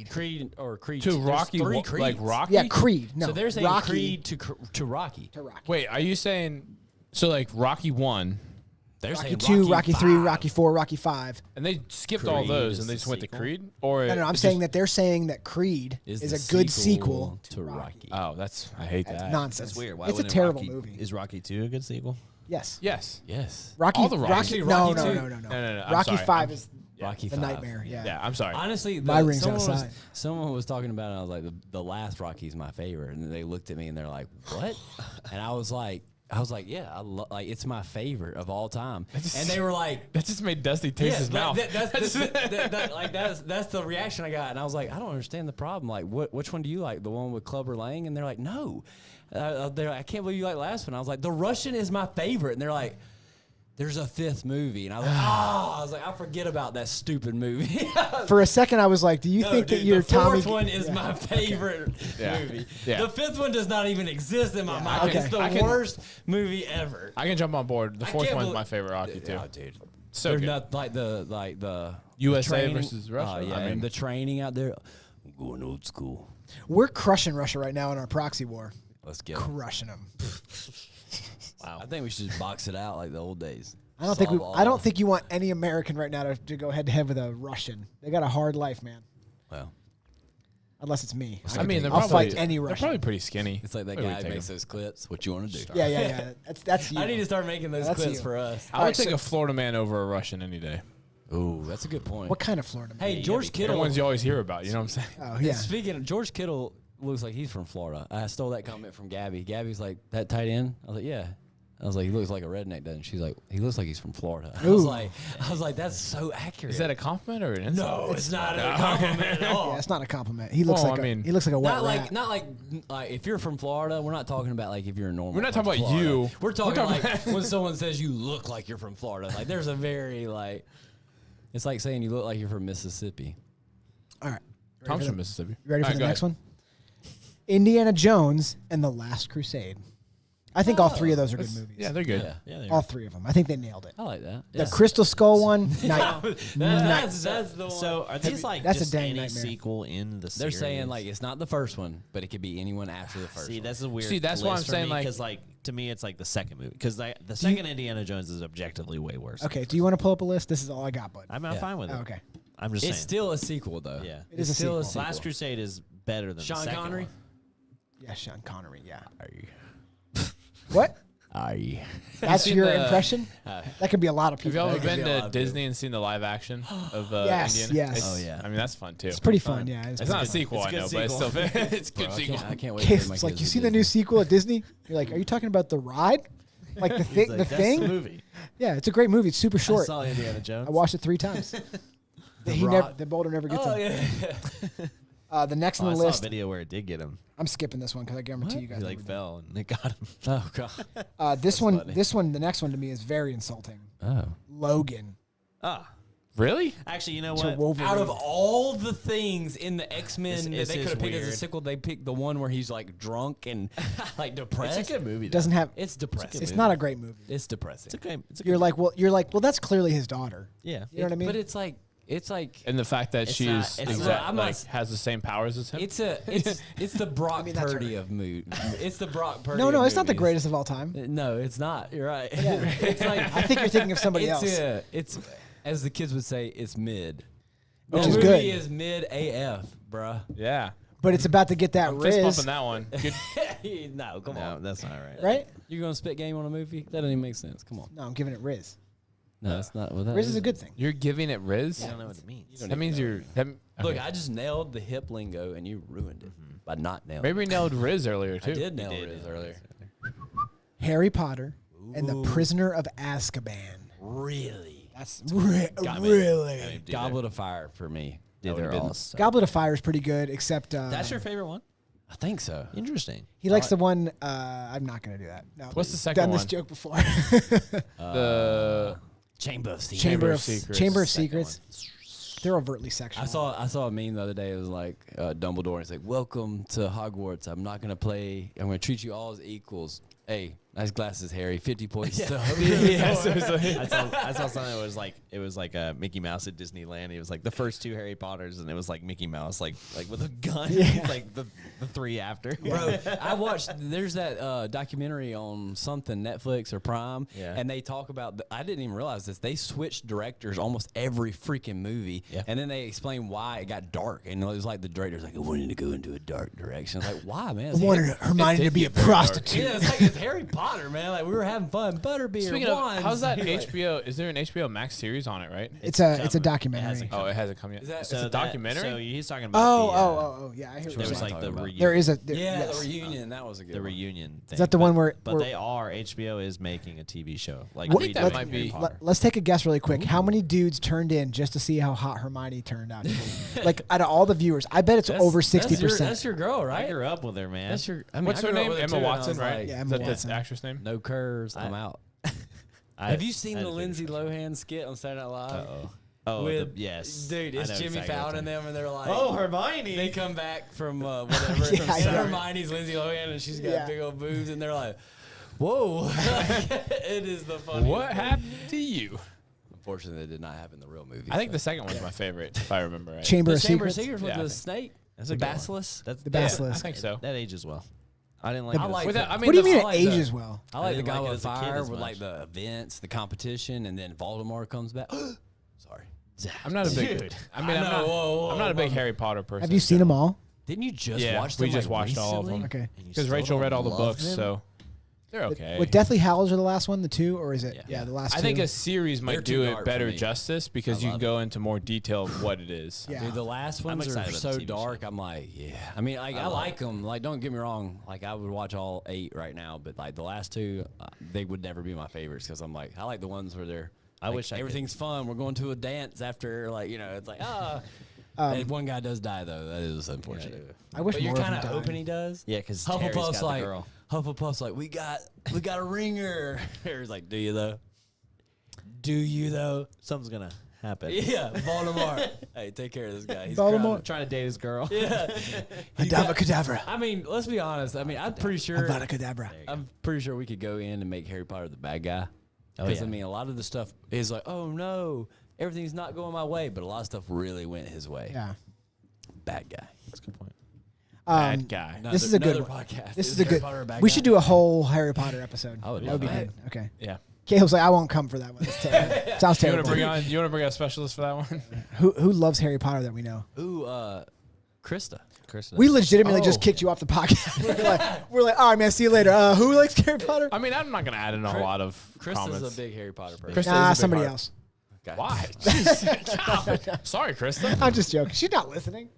Creed or Creed to There's Rocky, three like Creeds. Rocky. Yeah, Creed. No, So they're saying Rocky Creed to Rocky. to Rocky. Wait, are you saying so? Like Rocky 1, They're Rocky saying 2, Rocky 3, 5. Rocky 4, Rocky 5. and they skipped all Creed those, is and they the just went to sequel? Creed. Or No, I'm it's saying just- that they're saying that Creed is the a good sequel to Rocky. Oh, I hate That's that. nonsense. That's weird. Why It's a wouldn't terrible Rocky, movie. Is Rocky 2 a good sequel? Yes. Yes. Yes. Rocky. All the Rockies. Rocky. Actually, No, Rocky no, two. no, no, no. No, I'm Rocky sorry. 5 is Rocky the 5. nightmare. Yeah. Yeah, I'm sorry. Honestly, My ring's someone was, outside. someone was talking about it. And I was like, the last Rocky's my favorite, and they looked at me and they're like, "What?" And I was like, "Yeah, like it's my favorite of all time." And they were like, That just made Dusty taste his mouth. That's the reaction I got, and I was like, I don't understand the problem. Like, which one do you like? The one with Clubber Lang? And they're like, no. They're like, I can't believe you like the last one. I was like, The Russian is my favorite, and they're like, there's a 5th movie, and I was like, I was like, I forget about that stupid movie. For a second, I was like, "Do you No, think dude, that your the 4th Tommy?" one is my favorite Yeah. movie. Yeah. The 5th one does not even exist in my mind. okay. It's the worst movie ever. I can jump on board. The I 4th can't one's believe- my favorite Rocky too. Yeah, dude. So There's good. not like the USA training- versus Russia. yeah, I mean- and the training out there. I'm going old school. We're crushing Russia right now in our proxy war. Let's get it. Crushing them. I think we should just box it out like the old days. I don't think Solve I all. don't think you want any American right now to go head to head with a Russian. They got a hard life, man. Well, Unless it's me. I mean, I'll fight any They're Russian. probably pretty skinny. it's like that Maybe guy take who makes him. those clips. What you want to do? Yeah. That's you. I need to start making those That's clips you. for us. I would Alright, take so- a Florida man over a Russian any day. Ooh, that's a good point. What kind of Florida? Man? Hey, George The Kittle. ones you always hear about. You know what I'm saying? Oh yeah. Speaking of George Kittle, looks like he's from Florida. I stole that comment from Gabby. Gabby's like, that tight end? I was like, yeah. I was like, he looks like a redneck, doesn't he? She's like, he looks like he's from Florida. I was like, that's so accurate. Is that a compliment or an insult? no, it's not a compliment at all. Yeah, it's not a compliment. He looks Well, like I mean- he looks like a wet Not rat. like if you're from Florida, we're not talking about like if you're a normal. We're not from talking about Florida. you. We're talking talking like when someone says you look like you're from Florida. Like there's a very like, it's like saying you look like you're from Mississippi. All right. Tom's from Mississippi. You ready for All right, the go next ahead. one? Indiana Jones and the Last Crusade. I think all 3 of those are good movies. Yeah, they're good. Yeah. Yeah, they All 3 of them. I think they nailed it. I like that. The Crystal Skull one. That's the one. So are these like That's a just dang any nightmare. sequel in the series? They're saying like it's not the first one, but it could be anyone after the first See, one. that's a weird. See, that's why I'm list for saying, me, like- because like to me, it's like the second movie because the second Indiana Jones is objectively way worse. Okay. Do you want to pull up a list? This is all I got, bud. I'm Yeah. fine with it. Oh, okay. I'm just It's saying. still a sequel though. Yeah. It is It's a still sequel. Last Crusade is better than Sean the second Connery? one. Yeah, Sean Connery. Yeah. Are you? What? Are you? That's seen your the- impression? That could be a lot of Have people. you ever could been be a lot to of Disney and seen the live action of Yes, Indiana? yes. It's- Oh, yeah. I mean, that's fun too. It's pretty fun. Yeah. It's not a sequel, It's I a good know, but it's still it's a good Bro, sequel. I can't wait. to take my It's like kids you to see the new Disney. sequel at Disney. You're like, are you talking about the ride? Like the thing? Like, the that's thing? the movie. Yeah, it's a great movie. It's super I short. saw Indiana Jones. I watched it 3 times. The boulder never gets Oh him. yeah. The next Oh, on I the saw a list. video where it did get him. I'm skipping this one because I guarantee you guys. He like never fell and it got him. Oh god. did. This one, the next one to me is very insulting. Oh. Logan Ah, Really? actually, you know to what? Wolverine. Out of all the things in the X-Men This that is they could have picked as a weird. sequel, they picked the one where he's like drunk and like depressed. It's a good movie. doesn't have. It's depressing. It's not a great movie. It's depressing. It's okay. It's a You're good. like, well, that's clearly his daughter. Yeah. You know what I mean? But it's like And the fact that It's she's not- it's exact, not- I'm not like, s- has the same powers as him. it's the Brock mean, that's Purdy of mood. It's the Brock Purdy. no, of it's not the movies. greatest of all time. No, it's not. You're right. It's like I think you're thinking of somebody else. It's as the kids would say, it's mid. Which The is movie good. is mid AF, bruh. yeah. But it's about to get that I'm fist Riz, bumping that one. Good. No, come No, on. that's not right. right? You're gonna spit game on a movie? That doesn't even make sense. Come on. No, I'm giving it Riz. No, that's not. Well, that Riz is a good thing. You're giving it Riz? I don't know what it means. That means you're. That, Look, okay. I just nailed the hip lingo, and you ruined it by not nailing. Maybe we nailed Riz earlier I too. did nail did Riz nail earlier. Harry Potter and the Prisoner of Azkaban. Really? That's Got me. really. Goblet of Fire for me. Dude, That they're would've been- all so- Goblet of Fire is pretty good, except That's your favorite one? I think so. Interesting. he likes the one. I'm not gonna do that. No, What's the second done one? this joke before. The Chamber of Secrets. Chamber of Second Secrets. They're overtly sexual. I saw a meme the other day. It was like Dumbledore. It's like, "Welcome to Hogwarts. I'm not gonna play. I'm gonna treat you all as equals. Hey, Nice glasses, Harry. 50 points. I saw something that was like Mickey Mouse at Disneyland. It was like the first 2 Harry Potters, and it was like Mickey Mouse like with a gun. It's like the 3 after. Bro, I watched. There's that documentary on something Netflix or Prime, and they talk about. I didn't even realize this. They switched directors almost every freaking movie, and then they explain why it got dark. And it was like the director's like, I wanted to go into a dark direction. I was like, why, man? I wanted Hermione to be a prostitute. Yeah, it's like it's Harry Potter, man. Like we were having fun. Butterbeer. Speaking of, wands. how's that HBO? Is there an HBO Max series on it? Right? It's a documentary. Oh, it hasn't come yet. It's a documentary. So he's talking about. Yeah. I hear what There you're was saying. like the reunion. There is a the reunion. That was a good The one. reunion thing. Is that the one where? But they are. HBO is making a TV show. Like I think that redoing might Harry be- Potter. Let's take a guess really quick. How many dudes turned in just to see how hot Hermione turned out? Like out of all the viewers, I bet it's over 60%. That's your girl, I right? grew up with her, man. That's your. I mean, What's I her grew up name? with her Emma too, and I Watson, was right? like, Yeah, Is Emma that Watson. the actress name? no curves. I'm out. Have you seen the Lindsay Lohan skit on Saturday Night Live? Oh, With, yes. Dude, I it's know Jimmy exactly what Fallon and you're them, and they're like, Hermione. they come back from whatever. Yeah, I know. Hermione's Lindsay Lohan, and she's got Yeah. big old boobs, and they're like, whoa. It is the funniest What thing. happened to you? Unfortunately, it did not happen in the real movie. I think the second one's my favorite, if I remember right. Chamber the of Chamber of Secrets. Secrets with Yeah, I the think- snake, That's the a good one. basilisk. That's The Yeah, basilisk. I think so. That ages well. I didn't like. I it. like With the- that, I mean, What do you mean I it like ages the- well? I like the didn't like it Goblet of as a kid Fire as with like much. the events, the competition, and then Voldemort comes back. Sorry. I'm not a big. Dude. I mean, I I'm know, not. whoa, I'm not a big whoa. Harry Potter person. Have you seen them all? Didn't you just Yeah, watch them? we just like, watched all of recently? them. Okay. And you Because still Rachel read don't all the love books, them? so they're okay. With Deathly Hallows are the last one, the 2, or is it? Yeah, the last I 2. think a series They're might too do dark it for better me. justice because you can love go into more detail of what it is. Yeah. Dude, the last ones are excited about so the TV dark. show. I'm like, yeah. I mean, like, I like them. Like, don't get me wrong. Like, I would watch all 8 right now, but like the last 2, they would never be my favorites because I'm like, I like the ones where they're. I like, wish I could. everything's fun. We're going to a dance after, like, you know, it's like, If one guy does die though, that is unfortunate. I wish But you're more of kind them of died. hoping he does. Yeah, because Terry's got Hufflepuff's the like, girl. Hufflepuff's like, we got a ringer. Harry's like, do you though? Do you though? Something's gonna happen. Yeah, Voldemort. Hey, take care of this guy. He's Voldemort. grounded. Trying to date his girl. Yeah. Adava Kedavra. I mean, let's be honest. I mean, I'm pretty sure. Avada Kedavra. I'm pretty sure we could go in and make Harry Potter the bad guy. Oh, Because yeah. I mean, a lot of the stuff is like, oh no, everything's not going my way, but a lot of stuff really went his way. Yeah. Bad guy. That's a good point. Bad guy. This is a good Another one. podcast. This is a Harry good. Potter a bad We guy? should do a whole Harry Potter episode. I would That would be love good. that. Okay. Yeah. Caleb's like, I won't come for that one. It's terrible. Sounds You want terrible. to bring on a specialist for that one? Who loves Harry Potter that we know? Ooh, Krista. We legitimately just Oh. kicked you off the podcast. we're like, all right, man, see you later. Who likes Harry Potter? I mean, I'm not going to add in a lot of Krista's comments. a big Harry Potter person. Krista is a Nah, big somebody heart. else. Okay. Why? Jeez. Sorry, Krista. I'm just joking. She's not listening.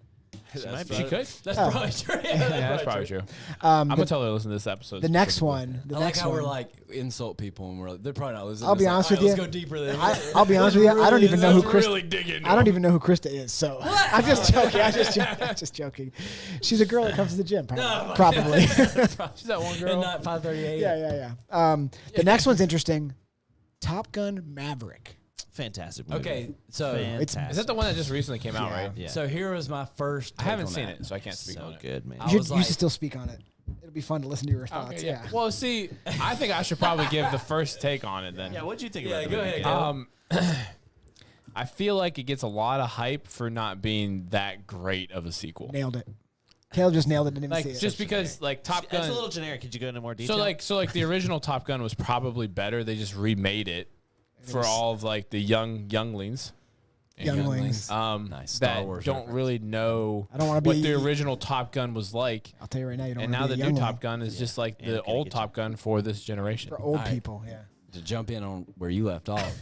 She could. That's Oh. probably true. Yeah, that's probably true. I'm going to tell her to listen to this episode. The next specifically. one. The I like next how one. we're like insult people and we're like, they're probably not listening. I'll be It's like, honest all right, with let's you. go deeper than I'll be honest with you. I don't even know who Let's Krista. really dig into I don't it. even know who Krista is. So I'm just joking. I'm just joking. She's a girl that comes to the gym. Probably. She's that one And girl. not 538. yeah. The next one's interesting. Top Gun Maverick. Fantastic movie. Okay, so Fantastic. Is that the one that just recently came out, Yeah. right? Yeah. so here was my first. I haven't take on seen that. it, so I can't speak so on it. good, man. I You was should like- still speak on it. It'll be fun to listen to your thoughts. Okay, Yeah. Well, see, I think I should probably give the first take on it then. Yeah, what'd you think Yeah, about the go movie? ahead, I feel like it gets a lot of hype for not being that great of a sequel. Nailed it. Caleb just nailed it. Didn't even Like see it. just because like Top It's Gun. a little generic. Could you go into more detail? So like the original Top Gun was probably better. They just remade it for all of like the younglings. Younglings. Nice. Star That Wars don't reference. really know I don't wanna what be- the original Top Gun was like. I'll tell you right now. You don't And wanna now be the a new youngling. Top Gun is just like Yeah, the gotta old get you. Top Gun for this generation. For old All right. people. Yeah. To jump in on where you left off.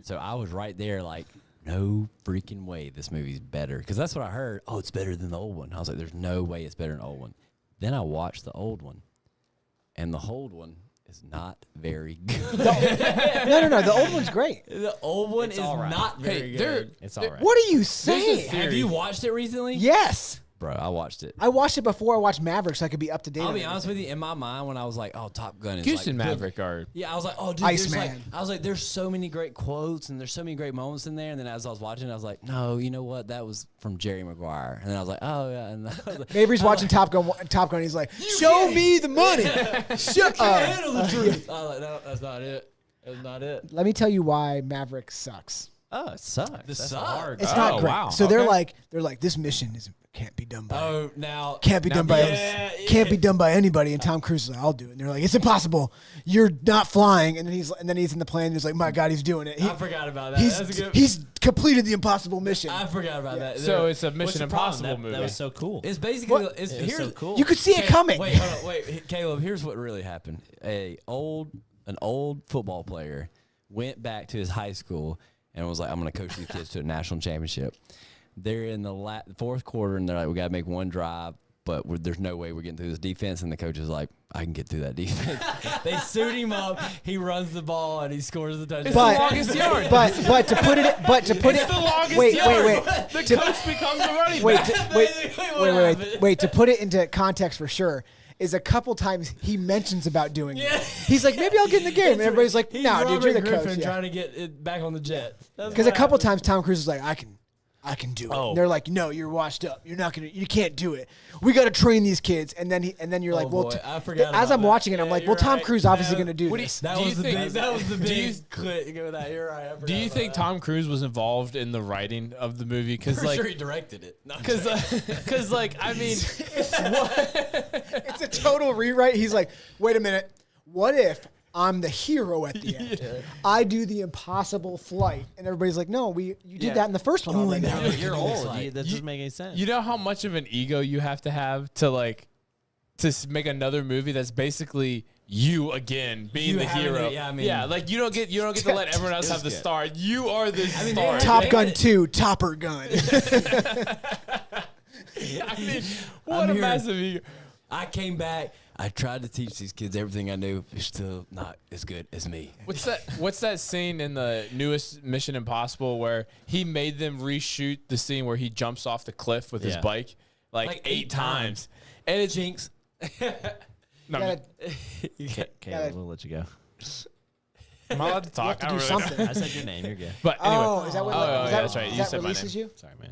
So I was right there, like, no freaking way this movie's better. Because that's what I heard. Oh, it's better than the old one. I was like, there's no way it's better than the old one. Then I watched the old one, and the old one is not very good. No. The old one's great. The old one It's is all right. not very Hey, they're- good. it's all right. What are you saying? Have you watched it recently? Yes. Bro, I watched it. I watched it before I watched Maverick, so I could be up to date. I'll on be honest with everything. you. In my mind, when I was like, "Oh, Top Gun is Goose and like Maverick are. yeah," I was like, "Oh, dude, Iceman. I was like, there's so many great quotes and there's so many great moments in there." And then as I was watching, I was like, "No, you know what? That was from Jerry Maguire." And then I was like, "Oh yeah." And I was like, Mabry's watching Top Gun. Top Gun. He's like, "Show me the money." Shut up. handle the truth. I was like, "No, that's not it. That's not it." Let me tell you why Maverick sucks. Oh, it sucks. This That's sucks. hard. It's Oh, not great. wow. So Okay. they're like this mission can't be done by Oh, now can't be now- done by yeah, can't be done by anybody. And Tom Cruise is like, I'll do it. And they're like, it's impossible. You're not flying. And then he's in the plane. And he's like, my God, he's doing it. I forgot about that. That's a good. He's completed the impossible mission. I forgot about that. So it's a What's Mission the problem? Impossible movie. That was so cool. It's basically What? it's It was here's so cool. You could see it coming. Wait, hold on, wait, Caleb. Here's what really happened. An old football player went back to his high school and was like, "I'm going to coach these kids to a national championship." They're in the fourth quarter, and they're like, "We got to make one drive, but there's no way we're getting through this defense." And the coach is like, "I can get through that defense." They suit him up. He runs the ball and he scores the touchdown. But, the longest yard. but to put it It's the longest wait, yard. wait. The coach becomes the running Wait, back. wait. To put it into context for sure, is a couple times he mentions about doing it. He's like, maybe I'll get in the game, and everybody's like, He's no, dude, you're the Robert Griffin coach. trying to get it back on the jet. Because a couple times Tom Cruise is like, I can do it. Oh. And they're like, no, you're washed up. You can't do it. We got to train these kids. And then you're like, Oh, well, boy, I forgot as about I'm that. watching it, I'm Yeah, like, well, you're Tom right. Cruise obviously Yeah. going to do What do you- this. That Do you was the think- big. That was the do you- big click with that. You're right. I forgot Do you about think that. Tom Cruise was involved in the writing of the movie? Because For like, sure he directed it. No, because like, I mean, It's a total rewrite. He's like, wait a minute. What if I'm the hero at the end? I do the impossible flight. And everybody's like, no, you did that in the first one already. now. You're old. Like, That doesn't make any sense. you know how much of an ego you have to like to make another movie that's basically you again being You the having hero. it, yeah, I mean- like you don't get to let everyone else have the star. You are the star. Top Gun 2, Topper Gun. I mean, what a here. massive ego. I came back. I tried to teach these kids everything I knew. They're still not as good as me. What's that scene in the newest Mission Impossible where he made them reshoot the scene where he jumps off the cliff with his Yeah. bike like 8 times. And it's Jinx. no, Gotta- Caleb, we'll let you go. am I allowed to talk? to I do don't really know. something. I said your name. You're good. But anyway, Oh, is that what? Oh, is yeah, that, that's right. is You that said my releases name. you? Sorry, man.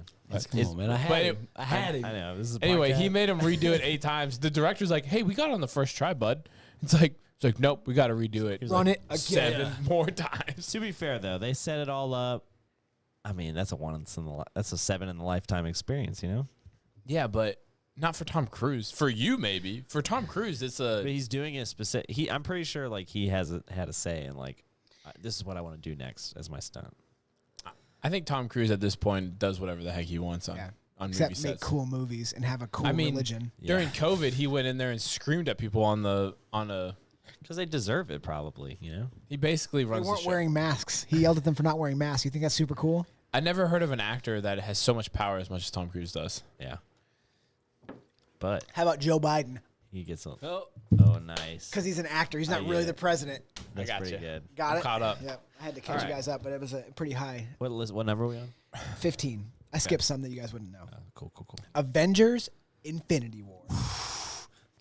Come on, man. I had him. I had him. I know. This is a anyway, he podcast. made him redo it 8 times. The director's like, "Hey, we got it on the first try, bud." It's like, nope, we got to redo it. Run it again. 7 more times. To be fair, though, they set it all up. I mean, that's a 7 in the lifetime experience, you know. Yeah, but not for Tom Cruise. For you, maybe. For Tom Cruise, it's a. But he's doing it specific. I'm pretty sure like he had a say in like this is what I want to do next as my stunt. I think Tom Cruise at this point does whatever the heck he wants on Yeah. movie Except make sets. cool movies and have a cool I mean, religion. During COVID, he went in there and screamed at people on a. Because they deserve it, probably. You know. He basically They runs the weren't show. wearing masks. He yelled at them for not wearing masks. You think that's super cool? I never heard of an actor that has so much power as much as Tom Cruise does. Yeah. But How about Joe Biden? he gets a. Oh, Oh, nice. Because he's an actor. He's not I really get the it. president. That's gotcha. pretty good. Got I'm it? caught up. Yep. I had to catch you guys up, but it was a pretty high. What number are we on? 15. I skipped some that you guys wouldn't know. Cool. Avengers Infinity War.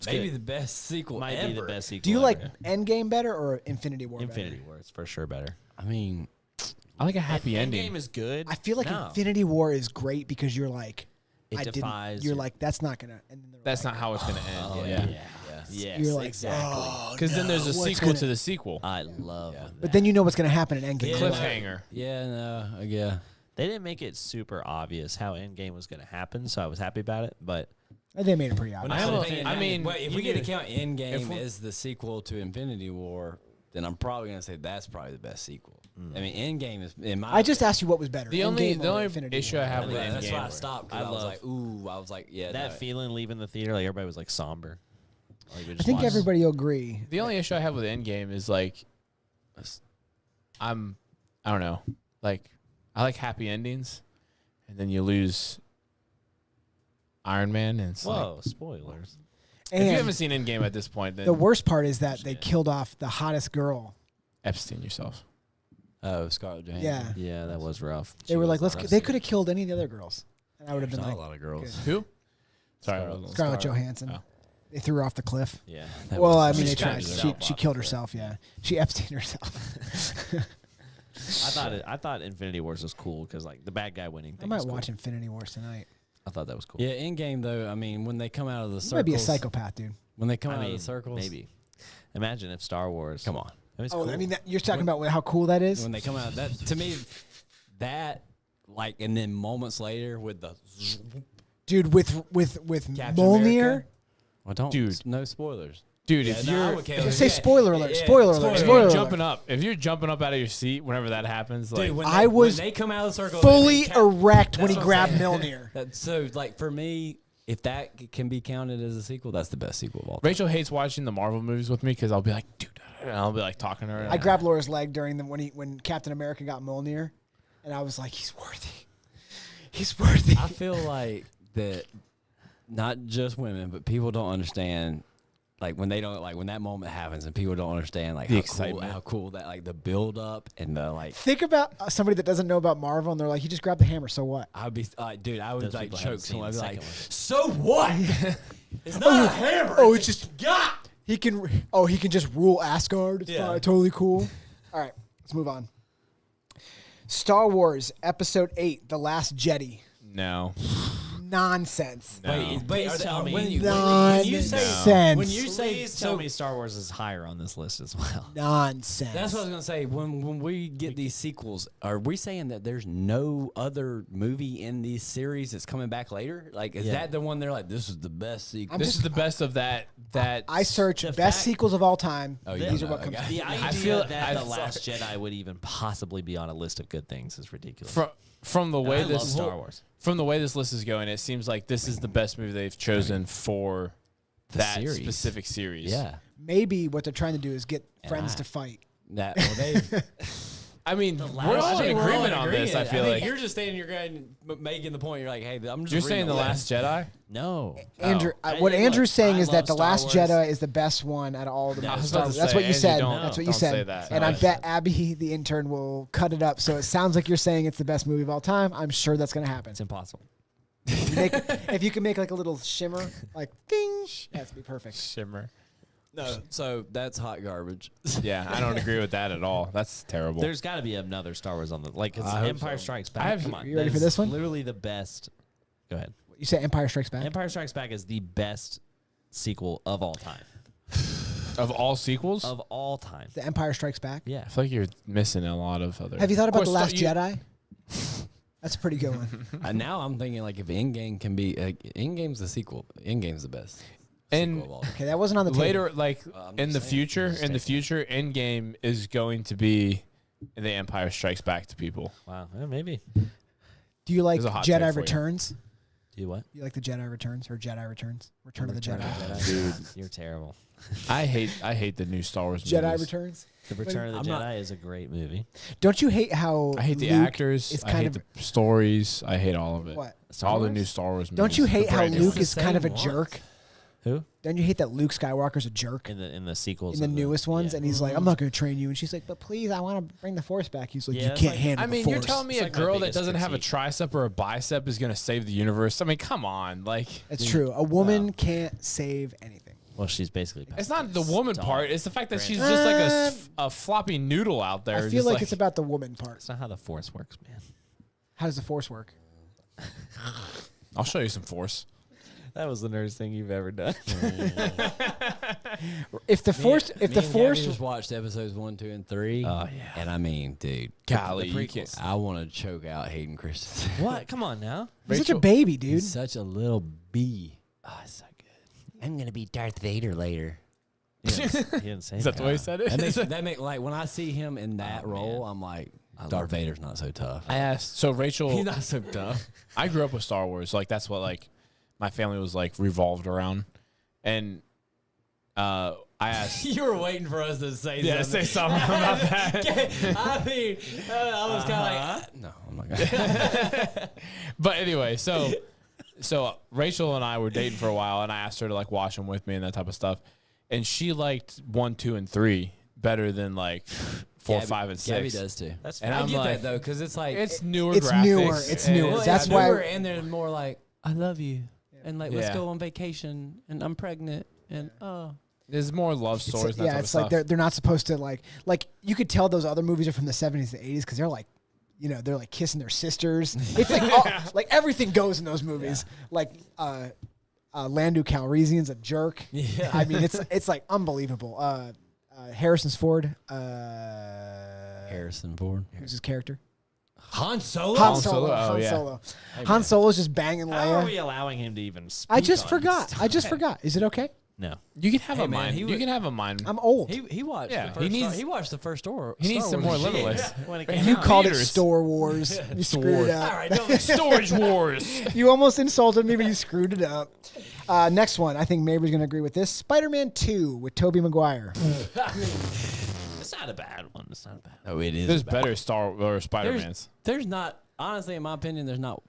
Maybe the best sequel Might ever. be the best sequel. Do you like ever. Endgame better or Infinity War Infinity better? War? It's for sure better. I mean, I like a happy ending. Endgame is good. I feel like No. Infinity War is great because you're like, It defies You're your- like, that's not gonna. And then they're That's like, not how it's gonna end. oh, yeah. Yes, You're like, exactly. oh, Because then there's a no, what's sequel gonna- to the sequel. I love that. But then you know what's gonna happen in Endgame. Yeah. Cliffhanger. yeah. They didn't make it super obvious how Endgame was going to happen, so I was happy about it. But They made it pretty obvious. I mean, if you we get to get- count Endgame if we- as the sequel to Infinity War, then I'm probably gonna say that's probably the best sequel. I mean, Endgame is in my. I just asked you what was better. The only Endgame or only Infinity issue War? I have with Yeah, that's why I Endgame, stopped. 'Cause I I was love- like, ooh, I was like, yeah. that no. feeling leaving the theater, like everybody was like somber. Like, we I just think watched- everybody will agree. the only issue I have with Endgame is like, I don't know, like I like happy endings, and then you lose Iron Man, and it's like, Whoa, spoilers. if you And haven't seen Endgame at this point, then the worst part is that they killed off the hottest girl. Epstein yourself. Oh, Scarlett Johansson. Yeah. Yeah, that was rough. They were like, they could have killed any of the other girls, and I would have been Not like, a lot of girls. Who? Sorry, Scarlett Johansson. Oh. They threw her off the cliff. Yeah. Well, I mean, they She tried. kinda She deserved killed it. herself. Yeah, she Epstein herself. I thought Infinity Wars was cool because like the bad guy winning I thing. might was cool. watch Infinity Wars tonight. I thought that was cool. Yeah, in game though, I mean, when they come out of the You circles, might be a psychopath, dude. when they come I out mean, of the circles, maybe. Imagine if Star Wars. Come on, It's Oh, cool. I mean, you're talking about how cool that is. when they come out, that to me, that like, and then moments later with the Dude, with Captain Mjolnir. America? Well, don't, Dude. no spoilers. Dude, Yeah, if no, you're I would kill Just it. say Yeah, spoiler alert. yeah, Spoiler alert. if Spoiler you're alert. jumping up, if you're jumping up out of your seat whenever that happens, like Dude, when I was when they come out of the circle, fully they erect when he That's what I'm grabbed saying. Mjolnir. That, so, like for me, if that can be counted as a sequel, that's the best sequel of all time. Rachel hates watching the Marvel movies with me because I'll be like, dude, and I'll be like talking to her. I grabbed Laura's leg during when Captain America got Mjolnir, and I was like, he's worthy. He's worthy. I feel like that not just women, but people don't understand. Like when they don't like when that moment happens and people don't understand like The how excitement. how cool that like the build up and the like. Think about somebody that doesn't know about Marvel, and they're like, he just grabbed the hammer, so what? I'd be dude. I would Those like people choke haven't seen someone. I'd be the like, second one. so what? It's not a hammer. Oh, it's just he can. Oh, he can just rule Asgard. It's Yeah. fine, totally cool. All right, let's move on. Star Wars Episode 8: The Last Jedi. No. Nonsense. No. Please tell me. when you Nonsense. say when you say Please so, tell me Star Wars is higher on this list as well. Nonsense. That's what I was gonna say. When we get these sequels, are we saying that there's no other movie in these series that's coming back later? Like, is Yeah. that the one they're like, this is the best sequel? This is the best of that. I search the best fact- sequels of all time. Oh, you These don't are what know, comes. okay. The idea feel- that I'm The Last Jedi would even possibly be on a list of good things is ridiculous. From the way I love this Star Wars. From the way this list is going, it seems like this is the best movie they've chosen for that series. specific series. Yeah. Maybe what they're trying to do is get friends I- to fight. That well, they. I mean, we're all in I think we're agreement on this. I feel think like you're just standing your ground making the point. You're like, hey, I'm just. you're reading saying The Last Jedi. No. Andrew, I what didn't Andrew's look. saying I is that love The Star Last Wars. Jedi is the best one out of all the I was Star about Wars. to That's say, what you Andrew, said. don't- That's what you don't say said. that. And I Don't bet Abby, the intern, will cut it up. So it sounds like you're saying it's the best movie of all time. I'm sure that's going to happen. It's impossible. If you can make like a little shimmer, like ding, that'd be perfect. Shimmer. No, so that's hot garbage. Yeah, I don't agree with that at all. That's terrible. There's got to be another Star Wars on the like. It's I hope Empire so. Strikes Back. I have- Come on, you ready that for is this one? Literally the best. Go ahead. You say Empire Strikes Back? Empire Strikes Back is the best sequel of all time. Of all sequels, Of all time. The Empire Strikes Back. Yeah. I feel like you're missing a lot of other. Have you thought Of about The course, Last you- Jedi? That's a pretty good one. Now I'm thinking like if Endgame can be Endgame's the sequel. Endgame's the best. And sequel of all time. Okay, that wasn't on the table. Later, like I'm in the just saying. future, Endgame is going to be The Empire Strikes Back to people. Wow. Yeah, maybe. Do you like There's a hot take Jedi for you. Returns? Do you what? You like the Jedi Returns or Jedi Returns? Return of the Jedi. Dude, you're terrible. I hate the new Star Wars Jedi movies. Returns. The Return of the I'm Jedi not- is a great movie. Don't you hate how I hate the Luke actors. is I kind hate of the stories. I hate all of it. what? All the new Star Wars movies. Don't you hate The how brand new Luke ones. is kind of a same jerk? Who? Don't you hate that Luke Skywalker's a jerk In the sequels. in the of newest ones? yeah. And he's like, I'm not going to train you. And she's like, but please, I want to bring the Force back. He's like, Yeah, you it's can't like- handle I mean, the you're Force. telling me It's a like my girl that biggest doesn't have a critique. tricep or a bicep is going to save the universe? I mean, come on. Like, It's true. A woman can't save anything. Well, she's basically. it's not the woman Dog. part. It's the fact that she's Brand. just like a floppy noodle out there. I feel just like it's about the woman part. That's not how the Force works, man. How does the Force work? I'll show you some force. That was the nerdest thing you've ever done. If the Force, if the Force, just watched episodes 1, 2, and 3. Oh, yeah. And I mean, dude, Golly, the you prequels, can't- I want to choke out Hayden Christensen. What? Come on now. he's such a Rachel- baby, dude. He's such a little bee. Oh, it's so good. I'm gonna be Darth Vader later. He didn't say Is that the way he said it? That make like when I see him in that role, I'm like, Darth Vader's not so tough. I asked. So Rachel, He's not so tough. I grew up with Star Wars. Like that's what like my family was like revolved around, and I asked. You were waiting for us to say Yeah, say something about that. I mean, I was kind of like, no, I'm not gonna. But anyway, so Rachel and I were dating for a while, and I asked her to like watch them with me and that type of stuff, and she liked 1, 2, and 3 better than like 4, 5, and 6. Gabby does too. That's And I I'm get like, that though, because it's like it's newer It's graphics. newer. It's and newer. well, That's it's why- newer, and they're more like, I love you. and like let's go on vacation, and I'm pregnant, and There's more love stories. Yeah, it's like they're not supposed to like you could tell those other movies are from the 70s and 80s because they're like, they're like kissing their sisters. It's like like everything goes in those movies. Like Landau Calrissian's a jerk. Yeah. I mean it's like unbelievable. Harrison Ford. Harrison Ford. Who's his character? Han Solo. Han Solo. Oh, Han yeah. Solo. Han Solo's just banging How are Leia. we allowing him to even speak? I just on forgot. this? I just forgot. Is it okay? No. You can have Hey, a man, mind. he You would- can have a mind. I'm old. He watched. Yeah, the he first needs- he watched the first Star. He needs Star some Wars more shit. Limitless. When it And came You out. called it Theaters. Star Wars. You screwed it All up. right, no, Storage Wars. You almost insulted me, but you screwed it up. Next one. I think Mabry's going to agree with this. Spider-Man 2 with Tobey Maguire. It's not a bad one. It's not a bad one. Oh, it is. There's bad. better Spider-Mans. There's not. Honestly, in my opinion, there's not.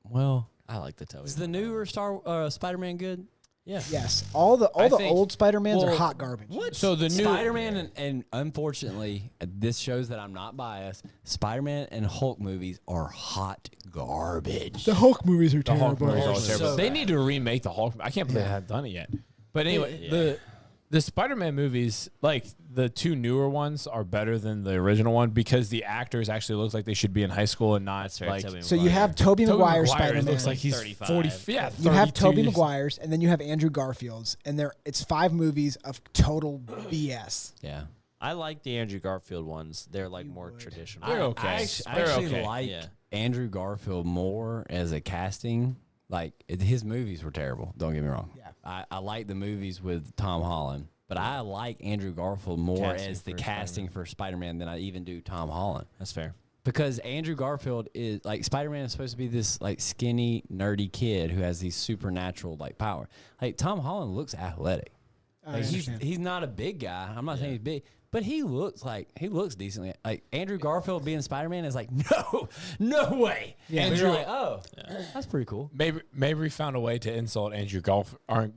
Well, I like the Toby. is the newer Spider-Man good? Yeah. Yes. All the I think- old Spider-Mans are Well, hot garbage. What? So the new Spider-Man and unfortunately, this shows that I'm not biased. Spider-Man and Hulk movies are hot garbage. The Hulk movies are The Hulk terrible. movies are all So terrible. They bad. need to remake the Hulk. I can't believe they haven't done it yet. But anyway, the Spider-Man movies, like the two newer ones, are better than the original one because the actors actually look like they should be in high school and not like. So you have Tobey Tobey Maguire Maguire Spider-Man. looks like he's 35. 40. Yeah, You have 32 Tobey years. Maguire's, and then you have Andrew Garfield's, and it's 5 movies of total BS. Yeah. I like the Andrew Garfield ones. They're like more traditional. They're okay. I They're actually okay. like Yeah. Andrew Garfield more as a casting. Like his movies were terrible. Don't get me wrong. Yeah. I like the movies with Tom Holland, but I like Andrew Garfield more Casting as the for casting for Spider-Man than I even do Tom Holland. That's fair. Because Andrew Garfield is like Spider-Man is supposed to be this like skinny, nerdy kid who has these supernatural like power. Like Tom Holland looks athletic. Like, he's not a big guy. I'm not saying he's big, but he looks decently. Like Andrew Garfield being Spider-Man is like no way. Yeah. And Andrew- you're like, oh, that's pretty cool. Mabry found a way to insult Andrew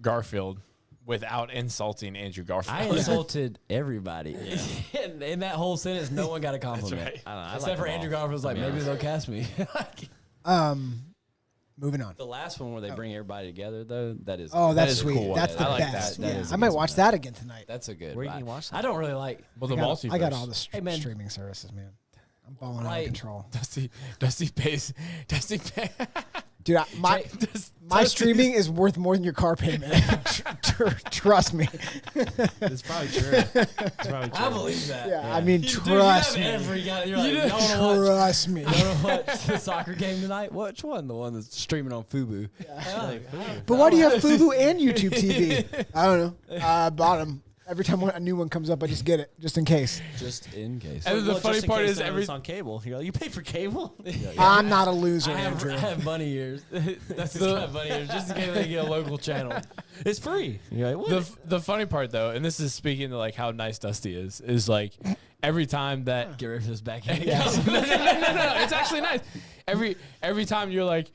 Garfield without insulting Andrew Garfield. I insulted everybody in that whole sentence. No one got a compliment. right. I don't know. I Except like for them Andrew all. Garfield's like, maybe they'll cast me. Moving on. The last one where they bring everybody together, though, that is Oh, that's is a sweet. cool one. That's the I like best. that. That Yeah. is a I might good watch one. that again tonight. that's a good. Where but can you watch that? I don't really like. well, the multiverse. I got all the Hey, man. streaming services, man. I'm balling out of Like- control. Dusty pays. Dude, my Dusty- streaming is worth more than your car payment. Trust me. It's probably true. It's probably true. I believe that. Yeah, I mean, trust me. You're like, y'all want to watch? Trust me. Y'all want to watch the soccer game tonight? Which one? The one that's streaming on Fubu. But why do you have Fubu and YouTube TV? I don't know. I bought them. Every time a new one comes up, I just get it, just in case. Just in case. And the funny part is it's on cable. You're like, you pay for cable? I'm not a loser, I Andrew. have bunny ears. That's just got bunny ears, just in case they get a local channel. It's free. You're like, what? The funny part though, and this is speaking to like how nice Dusty is like every time that Get rid of this back end. no, it's actually nice. Every time you're like,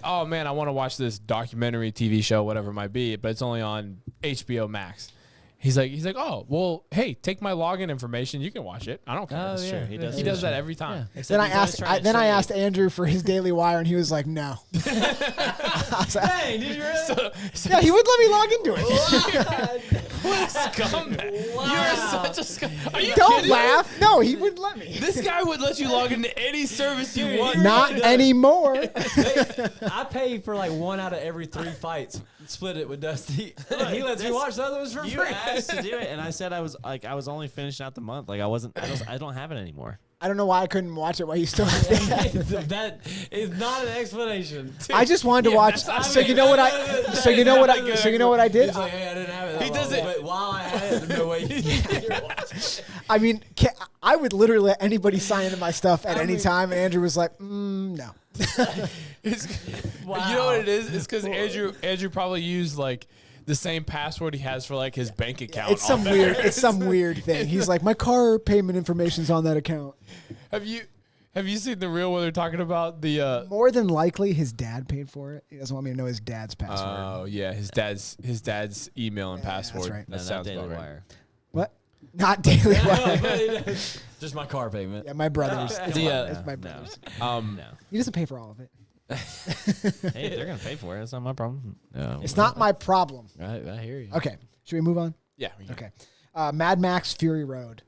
oh man, I want to watch this documentary, TV show, whatever it might be, but it's only on HBO Max. He's like, oh well, hey, take my login information. You can watch it. I don't care. Oh, yeah. He He does that every time. Then I asked Andrew for his Daily Wire, and he was like, "No." I was like, Hey, did you really? yeah, he would let me log into it. Scumbag. You're such a scumbag. Are you Don't kidding? laugh. No, he wouldn't let me. This guy would let you log into any service you want. Not anymore. I pay for like 1 out of every 3 fights. Split it with Dusty. He lets me watch the other ones for You free. asked to do it, and I said I was only finishing out the month. Like I don't have it anymore. I don't know why I couldn't watch it while you still have it. That is not an explanation. I just wanted to watch. So you know what I did? He's like, hey, I didn't have it. He does it. But while I had it, there's no way you can watch it. I mean, I would literally let anybody sign into my stuff at any time, and Andrew was like, no. Wow. You know what it is? It's because Andrew probably used like the same password he has for like his bank account. It's some weird thing. He's like, my car payment information's on that account. Have you seen the reel where they're talking about the? More than likely, his dad paid for it. He doesn't want me to know his dad's password. Oh yeah, his dad's email and password. that's right. That No, sounds not Daily about right. Wire. What? Not Daily Wire. Just my car payment. Yeah, my brother's. The, It's my brother's. No. He doesn't pay for all of it. Hey, they're gonna pay for it. It's not my problem. No, It's not my problem. I hear you. Okay, should we move on? Yeah. we can. Okay. Mad Max Fury Road.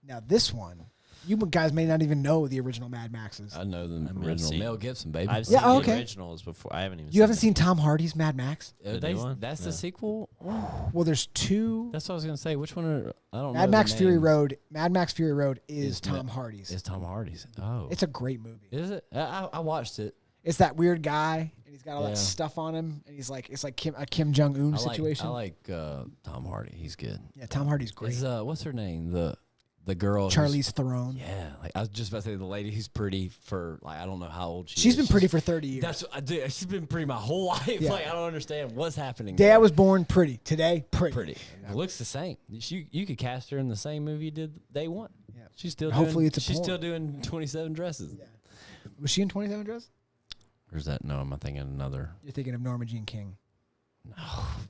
Now this one, you guys may not even know the original Mad Maxes. I know the I've original seen- Mel Gibson, baby. I've seen Yeah, the okay. originals before. I haven't even. You haven't seen Tom Hardy's Mad Max? the new one? That's No. the sequel. Well, there's two. That's what I was gonna say. Which one are I don't know. Mad the Max Fury names. Road. Mad Max Fury Road is Is Tom Ma- Hardy's. It's Tom Hardy's. Oh, It's a great movie. is it? I watched it. It's that weird guy, and he's got all Yeah. that stuff on him, and he's like, it's like a Kim Jong Un situation. I like Tom Hardy. He's good. Yeah, Tom Hardy's great. Is what's her name? The girl. who's- Charlize Theron. Yeah, like I was just about to say the lady who's pretty for like I don't know how old she is. She's been pretty for 30 years. That's what I do. She's been pretty my whole life. Yeah. Like I don't understand what's happening. Day there. I was born, pretty. Today, pretty. pretty. It looks the same. You could cast her in the same movie you did day one. Yeah. She's still. Hopefully doing, it's a she's porn. still doing 27 dresses. Yeah. Was she in 27 Dresses? Or is that no? Am I thinking another? You're thinking of Norma Jean King. No,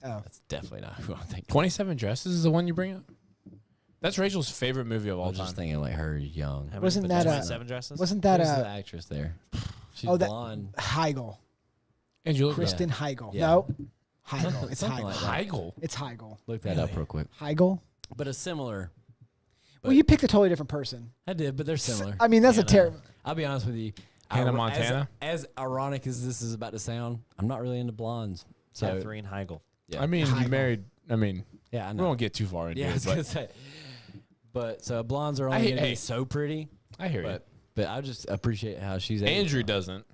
Oh. that's definitely not who I'm thinking. 27 Dresses is the one you bring up? That's Rachel's favorite movie of I all was time. just thinking like her young. How many Wasn't put that, 27 dresses? Wasn't that Who's the actress there? She's Oh, that- blonde. Heigl? And you look Kristen Heigl. Yeah. No. Heigl. It's Something Heigl. like that. Heigl. It's Heigl. Look that up real quick. Heigl? But a similar. Well, you picked a totally different person. I did, but they're similar. I mean, that's a Hannah. terrible. I'll be honest with you. Hannah as- Montana? As ironic as this is about to sound, I'm not really into blondes. So Catherine Heigl. yeah, I mean, Heigl. you married. I mean, yeah, I we know. won't get too far into Yeah, I it, was gonna but say. But so blondes are only hate- gonna be hey. so pretty. I hear you. But I just appreciate how she's able Andrew to- doesn't.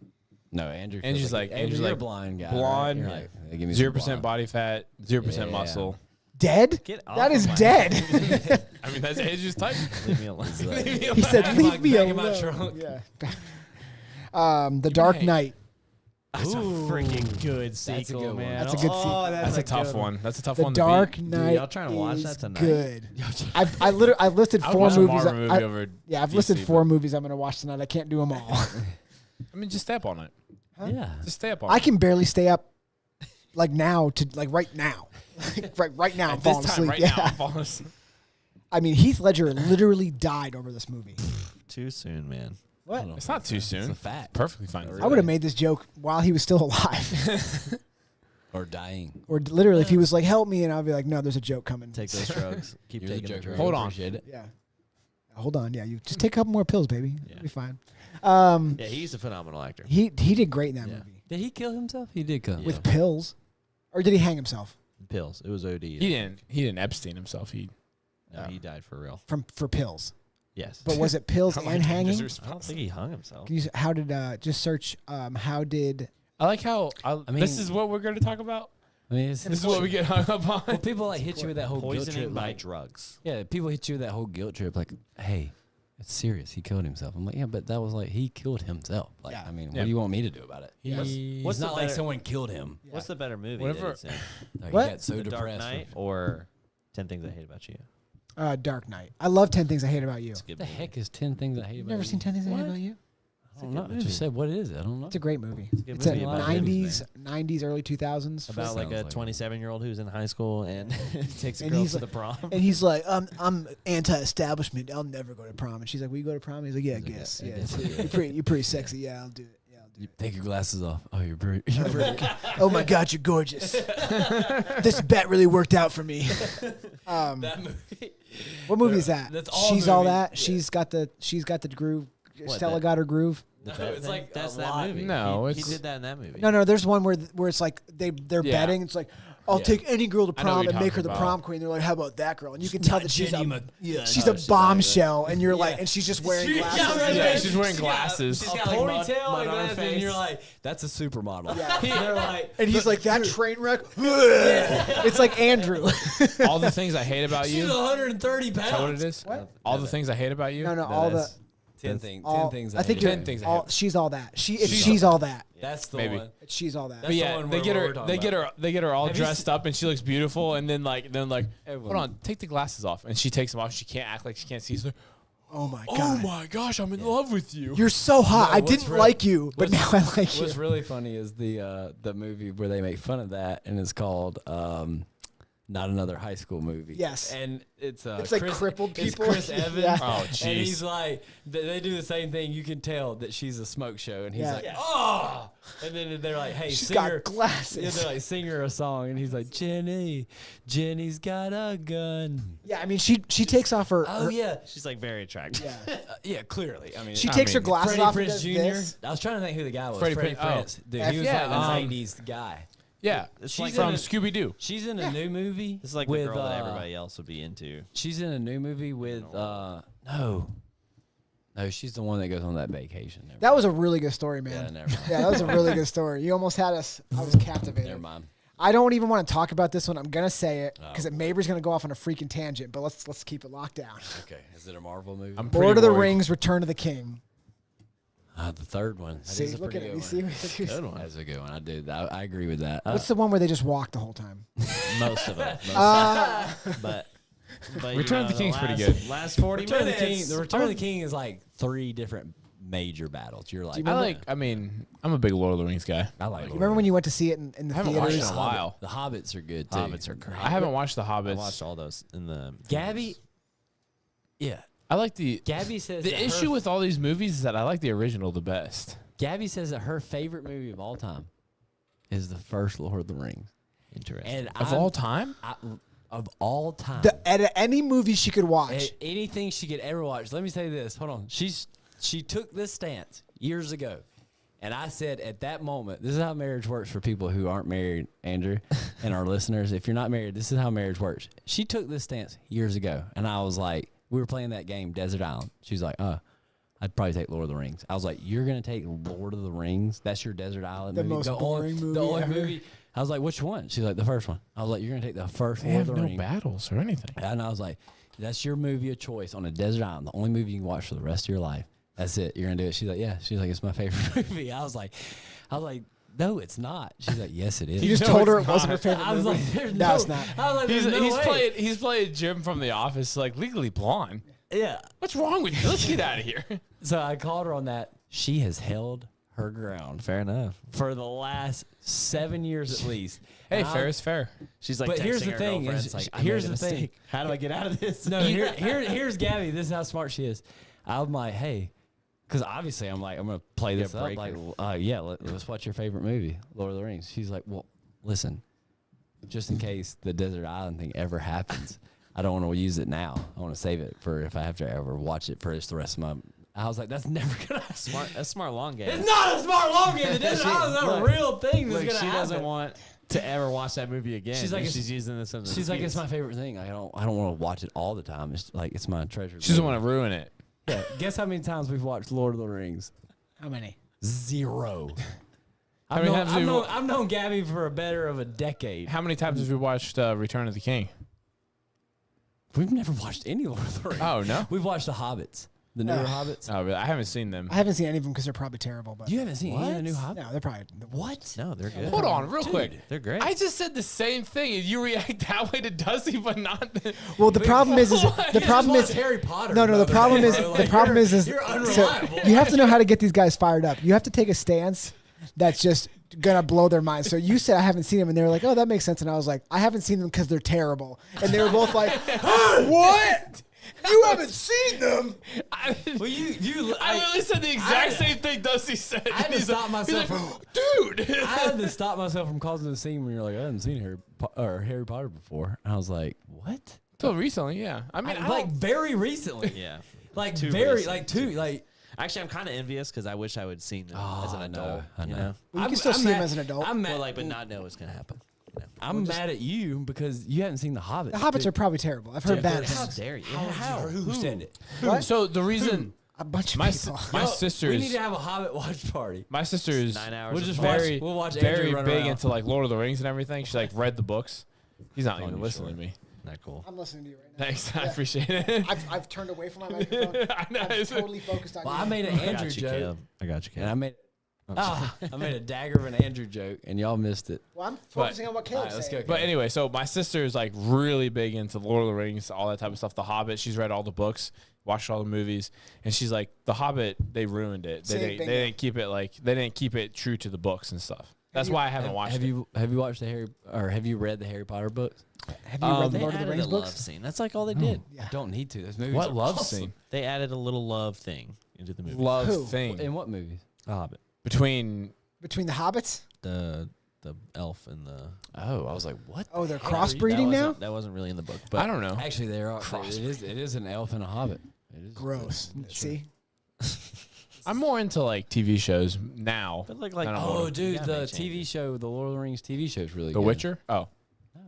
No, Andrew. feels Andrew's like- Andrew, Andrew's you're like a blind guy. blonde, Right? You're like, hey, give me some 0% blonde. body fat, 0% Yeah. muscle. Dead? Get off That of is my- dead. I mean, that's Andrew's type. Leave me alone. It's like- He said, Back "Leave me back in my alone." trunk. Yeah. The Dark hang. Knight. That's a freaking good sequel, good one. man. That's a good sequel. That's a tough one. That's a tough The one Dark to beat. Knight. y'all trying to watch is that tonight? Good. I've listed I would 4 watch a movies. Marvel movie over. Yeah, I've DC, listed but- 4 movies I'm gonna watch tonight. I can't do them all. I mean, just stay up on it. Yeah. Just stay up on I it. can barely stay up, like now to like right now, right now I'm At this falling time, asleep. right Yeah. now, I'm falling asleep. I mean, Heath Ledger literally died over this movie. Too soon, man. What? It's not too soon. It's a fact. Perfectly fine. I would have made this joke while he was still alive, Or dying. or literally if he was like, "Help me," and I'd be like, "No, there's a joke coming." Take those drugs. Keep You're the taking the joker. drugs. Hold I on. Appreciate it. Yeah. Hold on. Yeah, you just take a couple more pills, baby. Yeah. You'll be fine. Yeah, he's a phenomenal actor. He did great in that Yeah. movie Did he kill himself? He did kill Yeah. with pills, or did he hang himself Pills. It was OD. He didn't Epstein himself. He No, he died for real. for pills? Yes. But was it pills I like and Andrew's hanging? I don't response. think he hung himself. Can you, how did just search? How did? I like how mean- this is what we're going to talk about. I mean, it's This is what we get hung up on. well, people like hit you with that whole guilt Poisoning trip. by Like, drugs. yeah, people hit you with that whole guilt trip. Like, hey, it's serious. He killed himself. I'm like, yeah, but that was like he killed himself. Like, Yeah. I mean, Yeah. what do you want me to do about it? He- What's It's the not like better- someone killed him. What's the better movie? Whatever- that it's in? Like, What? He got so The Dark depressed. Knight or 10 Things I Hate About You? Dark Knight? I love 10 Things I Hate About You. It's a good What the movie. heck is 10 Things I Hate You've About never You? seen 10 Things I Hate What? About You? I don't know. I just said, what is it? I don't know. It's a great movie. a good It's a movie about 90s, early 2000s. About like Sounds a like it. 27-year-old who's in high school and takes a And girl he's to like- the prom. And he's like, I'm anti-establishment. I'll never go to prom. And she's like, will you go to prom? He's like, yeah, I He's like, guess. yeah, Yeah, I guess. you're pretty sexy. Yeah, I'll do it. Yeah, I'll do You it. take your glasses off. Oh, you're pretty. You're pretty. Oh my God, you're gorgeous. This bet really worked out for me. That movie. What movie is that? That's all She's all movies. that. Yeah. She's got the groove. What, Stella that- got her groove. No, That it's thing? like That's a that lot. movie. No, he it's- did that in that movie. No, there's one where it's like they're Yeah. betting. It's like, I'll Yeah. take any girl to I know what prom you're and make her talking the about. prom queen. They're like, how about that girl? And you can tell that she's Jenny a, Mc- yeah, she's no, a she's not bombshell, and you're like, and she's just wearing glasses. Yeah, she's wearing glasses. She's A got like ponytail mud and on her glasses, face. and You're like, that's a supermodel. Yeah. They're like, And he's like, that train wreck. It's like Andrew. All the things I hate about you. she's Is 130 pounds. that what it is? What? All the things I hate about you. No, all the. 10 things. All, 10 things. I think hate you're. about 10 you. things I all, hate. she's all that. She's all that. That's the Maybe. one. She's all that. That's But the yeah, one they where get we're her. talking They get about. her. They get her all Have you dressed up, and she looks beautiful. And then like, hold Everyone. on, take the glasses off, and she takes them off. She can't act like she can't see. So, Oh my oh God. my gosh, I'm in love with you. You're so hot. No, I what's didn't real- like you, but now I like you. What's really funny is the movie where they make fun of that, and it's called not another high school movie. Yes. And it's like Chris, crippled it's people. Chris Evans. Yeah. Oh, And jeez. he's like, they do the same thing. You can tell that she's a smoke show. And he's Yeah. like, oh. And then they're like, hey, She's sing her. got glasses. Yeah, they're like, sing her a song. And he's like, Jenny's got a gun. Yeah, I mean, she takes off her. Oh, her- yeah. She's like very attractive. Yeah. Yeah, clearly. I mean, She takes her glasses Freddie off and Prinze does Jr. this. I was trying to think who the guy was. Freddie Freddie Prinze- oh. Prinze. Dude, F he was yeah, like the 90s guy. Yeah, It's She's like in from a- Scooby Doo. She's in a new movie. This is like with, the girl that everybody else would be into. She's in a new movie with no, she's the one that goes on that vacation. Never That was a really good story, mind. man. Never mind. Yeah, that was a really good story. You almost had us. I was captivated. Never mind. I don't even want to talk about this one. I'm gonna say it because Mabry's gonna go off on a freaking tangent. But let's keep it locked down. Okay, is it a Marvel movie? I'm Lord pretty of the worried. Rings: Return of the King. The third one. That See, is a look at pretty it. good You one. see? Good one. That's a good one. I did. I agree with that. What's the one where they just walk the whole time? Most of it. But Return of the King's pretty good. Last 40 Return of the minutes. King. The Return of the King is like 3 different major battles. You're like, I mean, I'm a big Lord of the Rings guy. I like. You remember when you went to see it in the I haven't watched it theaters? in a while. The Hobbits are good too. Hobbits are great. I haven't watched The I Hobbits. watched all those in the Gabby. Yeah. I like the Gabby says the that issue with all these movies is that I like the original the best. Gabby says that her favorite movie of all time is the first Lord of the Rings. Interesting. And Of all time? of all time. Any movie she could watch. Anything she could ever watch. Let me say this. Hold on. She took this stance years ago. And I said at that moment, this is how marriage works for people who aren't married, Andrew, and our listeners. If you're not married, this is how marriage works. She took this stance years ago. And I was like, we were playing that game, Desert Island. She's like, I'd probably take Lord of the Rings. I was like, you're going to take Lord of the Rings? That's your Desert Island The movie? most boring movie The only ever. movie. I was like, which one? She's like, the first one. I was like, you're going to take the first They Lord have of the no Rings. battles or anything. And I was like, that's your movie of choice on a desert island. The only movie you can watch for the rest of your life. That's it. You're going to do it. She's like, yeah. She's like, it's my favorite movie. I was like, no, it's not. She's like, yes, it is. You just No, told her it's it wasn't her not. favorite I was movie. like, there's No, it's not. I was like, there's no way. He's playing Jim from The Office, like Legally Blonde. Yeah. What's wrong with you? Let's get out of here. So I called her on that. She has held her ground Fair enough. for the last 7 years at least. Hey, And fair is fair. She's like, But here's texting the her thing girlfriends, is- like, I here's made a the thing. mistake. How do I get out of this? No, here's Gabby. This is how smart she is. I'm like, hey, because obviously I'm like, I'm going to play this up. break Like, her. yeah, let's watch your favorite movie, Lord of the Rings. She's like, well, listen, just in case the desert island thing ever happens, I don't want to use it now. I want to save it for if I have to ever watch it for the rest of my. I was like, that's never gonna happen. Smart. That's smart long game. It's not a smart long game. The desert island's not a look, real thing that's Look, gonna she happen. doesn't want to ever watch that movie again. She's like, and it's- she's using this as an She's like, it's excuse. my favorite thing. I don't want to watch it all the time. It's like it's my treasure. She doesn't want to ruin it. Yeah. Guess how many times we've watched Lord of the Rings? How many? 0. How many times have you wa- I've known Gabby for a better of a decade. How many times have you watched Return of the King? We've never watched any Lord of the Rings. Oh, no? We've watched the Hobbits, the newer Hobbits. Oh, really? I haven't seen them. I haven't seen any of them because they're probably terrible. But You haven't seen any of the new Hobbits? no, they're probably What? No, they're good. Hold on, real quick. They're great. I just said the same thing, and you react that way to Dusty, but not. Well, the problem is what? the You problem is Harry Potter. no. The problem is you're so unreliable. you have to know how to get these guys fired up. You have to take a stance that's just gonna blow their minds. So you said I haven't seen them, and they were like, "Oh, that makes sense." And I was like, "I haven't seen them because they're terrible." And they were both like, "What? You haven't seen them?" I I literally said the exact same thing Dusty said. I had to He's stop myself like, from. dude. I had to stop myself from causing the scene when you're like, I haven't seen Harry Potter before. And I was like, what? Till recently, yeah. I mean, I like don't- very recently. yeah. Like Too very, recent. like two, like. Actually, I'm kind of envious because I wish I would have seen them as an I know, adult. I You know. know? Well, you can still see them as an adult. I'm mad, Well, like, but not know what's gonna happen. You know? I'm mad at you because you haven't seen the Hobbit. The Hobbits are probably terrible. I've heard bad How things. dare you? Who said it? What? So the reason A bunch of my people. my sister We is need to have a Hobbit watch party. my sister is 9 hours We'll of just fun. very we'll watch Andrew very run big around. into like Lord of the Rings and everything. She like read the books. He's not even you listening short. to me. Not cool. I'm listening to you right now. Thanks, I appreciate it. I've turned away from my microphone. I know. I'm totally focused on Well, you. I made an I Andrew got you, joke, Caleb. I got you, and I Caleb. made I made a dagger of an Andrew joke, and y'all missed it. Well, I'm focusing on what All right, Caleb's let's saying. go. But anyway, so my sister is like really big into Lord of the Rings, all that type of stuff. The Hobbit, she's read all the books, watched all the movies, and she's like, The Hobbit, they ruined it. Same They bingo. didn't keep it they didn't keep it true to the books and stuff. That's why I haven't watched Have it. you watched have you read the Harry Potter books? Have you read the They Lord of the added Rings a love books? scene. That's like all they did. Yeah. Don't need to. Those movies What are love awesome. scene? They added a little love thing into the movie. Love Who? thing In what movies? Hobbit. between. Between the hobbits? The elf and the. Oh, I was like, what? Oh, they're That crossbreeding now? wasn't- That wasn't really in the book. But I don't know. Actually, there are. It is an elf and a hobbit. It is Gross. See? I'm more into like TV shows now. But like I don't know. Oh, you dude, gotta the make TV changes. show, the Lord of the Rings TV show is really The good. Witcher. Oh,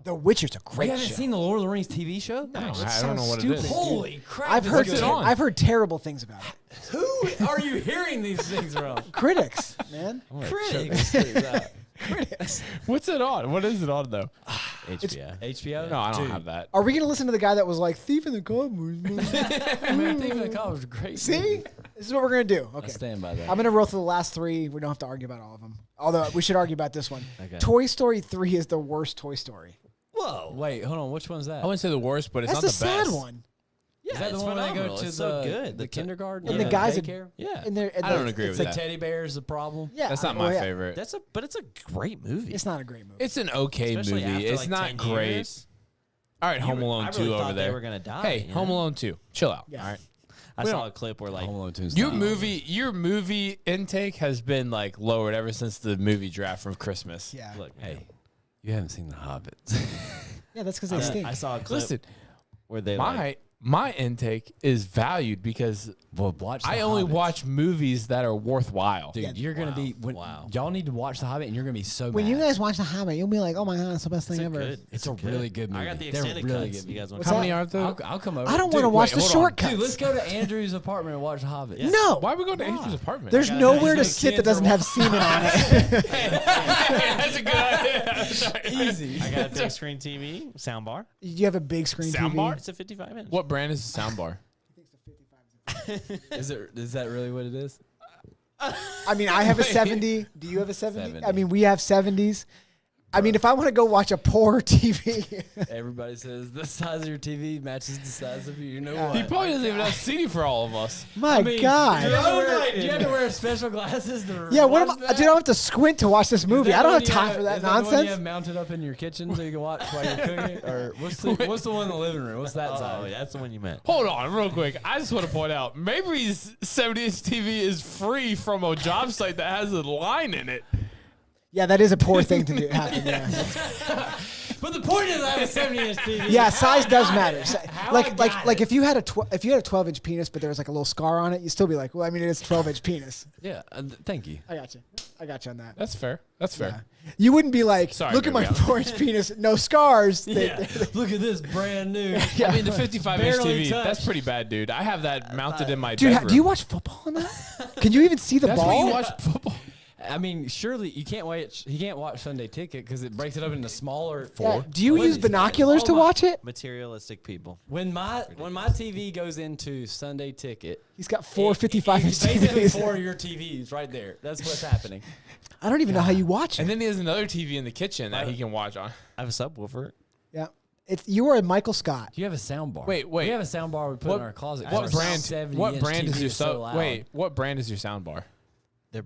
The Witcher's a You great haven't show. seen the Lord of the Rings TV show? no, I sounds don't know what stupid. it is. Holy crap! I've it's heard good. it on? I've heard terrible things about it. Who are you hearing these things from? Critics, man. Critics. Critics. What's it on? What is it on though? HBO. HBO? No, I don't Dude, have that. Are we going to listen to the guy that was like, Thief in the Cowboys? Man, Thief in the Cop was a great. See? movie. This is what we're going to do. I Okay. stand by that. I'm going to roll through the last three. We don't have to argue about all of them. Although we should argue about this one. Okay. Toy Story 3 is the worst Toy Story. Whoa! Wait, hold on. Which one's that? I wouldn't say the worst, but it's That's not the the best. sad one. Yeah, Is that the it's one where they go phenomenal. to It's the, so good. the kindergarten? And or the guy's a- daycare? Yeah. And they're, I don't agree with The that. teddy bear is the problem? Yeah, That's not well, my yeah. favorite. But it's a great movie. It's not a great movie. It's an okay Especially movie. after, It's like, not 10 great. years. All right, Home Alone I 2 really over thought there. they were gonna die. Hey, you Home know? Alone 2. Chill out. Yeah. All right. I We saw don't- a clip where like Home Alone 2 is Your not- movie intake has been like lowered ever since the movie draft from Christmas. Yeah. look, Hey, you haven't seen The Hobbit. Yeah, that's because they stink. I saw a clip Listen, where they like, my intake is valued because Well, watch The I only Hobbit. watch movies that are worthwhile. Dude, Yeah. you're going to be... Wow. Y'all need to watch The Hobbit, and you're going to be so When mad. you guys watch The Hobbit, you'll be like, oh my God, it's the best it's thing a ever. good. It's a really good movie. I got the They're extended really cuts. good. You guys want What's How that? many are there? I'll come over. I don't want to Dude, watch wait, the hold on. shortcuts. Dude, let's go to Andrew's apartment and watch The Hobbit. No. Why are we going to Andrew's apartment? There's gotta- nowhere to those sit that kids doesn't are have semen on it. That's a good idea. Sorry. Easy. I got a big screen TV, soundbar. You have a big screen Soundbar? TV. It's a 55 inch. What brand is the soundbar? Is that really what it is? I mean, I have a 70. Do you have a 70? 70. I mean, we have 70s. I mean, if I want to go watch a poor TV, Everybody says the size of your TV matches the size of you. You know Yeah. what? He probably doesn't even have CD for all of us. my God. Do you have to wear special glasses? Yeah, what am I? Dude, I have to squint to watch this movie. I don't have time for that Is that the one you have nonsense. mounted up in your kitchen so you can watch while you're cooking? Or what's the one in the living room? What's that Oh, size? that's the one you meant. Hold on, real quick. I just want to point out, Mabry's 70-inch TV is free from a job site that has a line in it. Yeah, that is a poor thing to do. Happen, yeah. But the point is, I have a 70-inch TV. Yeah, size does matter. How I Like got if you had a 12-inch penis, but there was like a little scar on it, you'd still be like, well, I mean, it is a 12-inch penis. Yeah, thank you. I got you on that. That's fair. That's fair. Yeah. You wouldn't be like, Sorry, look at my Mabry. 4-inch penis, no scars. Yeah, look at this brand new. Yeah. I mean, the 55-inch Barely TV, that's touched. pretty bad, dude. I have that mounted in my Dude, bedroom. do you watch football on that? Can you even see the That's ball? why you watch football. I mean, surely you can't watch. He can't watch Sunday Ticket because it breaks it up into smaller. Yeah, do you What use is- binoculars Oh to my- watch it? Materialistic people. When my TV goes into Sunday Ticket, He's got four 55-inch basically TVs. 4 of your TVs right there. That's what's happening. I don't even know how you watch it. And then he has another TV in the kitchen that he can watch on. I have a subwoofer. Yeah, you are a Michael Scott. You have a sound bar. Wait. We have a sound bar we put What- in our closet. What Our brand? 70-inch What brand is TV your so loud. Wait, what brand is your sound bar? They're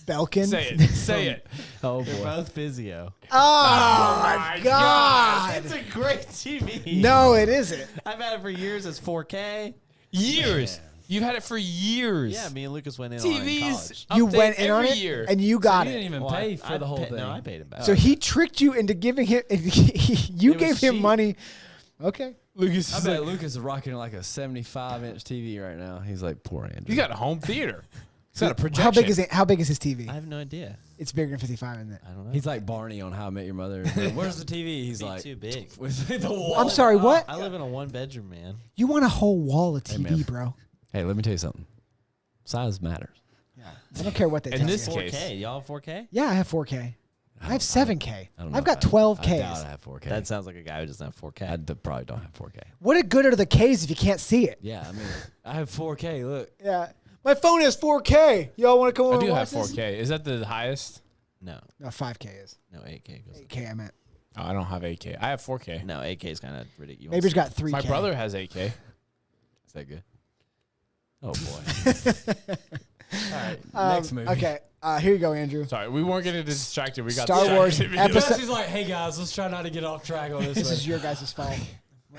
Belkin. Say it. Say it. Oh they're boy. both physio. Oh my God! It's a great TV. No, it isn't. I've had it for years. It's 4K. Years. You've had it for years. Yeah, me and Lucas went in on it in TVs. college. You update went in on every it, year. and you got You it. didn't even Well, pay for the whole thing. No, I paid it back. So he tricked you into giving him. You It gave was him cheap. money. Okay. Lucas I is bet like, Lucas is rocking like a 75-inch TV right now. He's like, poor Andrew. he's got a home theater. He's got a projection. How big is his TV? I have no idea. It's bigger than 55, isn't it? I don't know. He's like Barney on How I Met Your Mother. Like, where's the TV? He's Be like, too big. "Where's the wall?" I'm sorry. What? I live in a one-bedroom, man. You want a whole wall of man. TV, bro? Hey, let me tell you something. Size matters. I don't care what they In tell this you. case- 4K. Y'all have 4K? Yeah, I have 4K. I have 7K. I don't know I've got if I- 12 I doubt Ks. I have 4K. That sounds like a guy who doesn't have 4K. probably don't have 4K. What good are the Ks if you can't see it? Yeah, I mean, I have 4K. Look. Yeah. My phone has 4K. Y'all want to come over I and do watch have this? 4K. Is that the highest? No. No, 5K is. No, 8K goes. 8K I meant. Oh, I don't have 8K. I have 4K. No, 8K is kind of ridiculous. Maybe's got 3K. My brother has 8K. Is that good? Oh, boy. Next movie. Okay, here you go, Andrew. Sorry, we weren't getting distracted. We got Star Wars distracted. episode- He's like, hey guys, let's try not to get off track on this This one. is your guys' fault.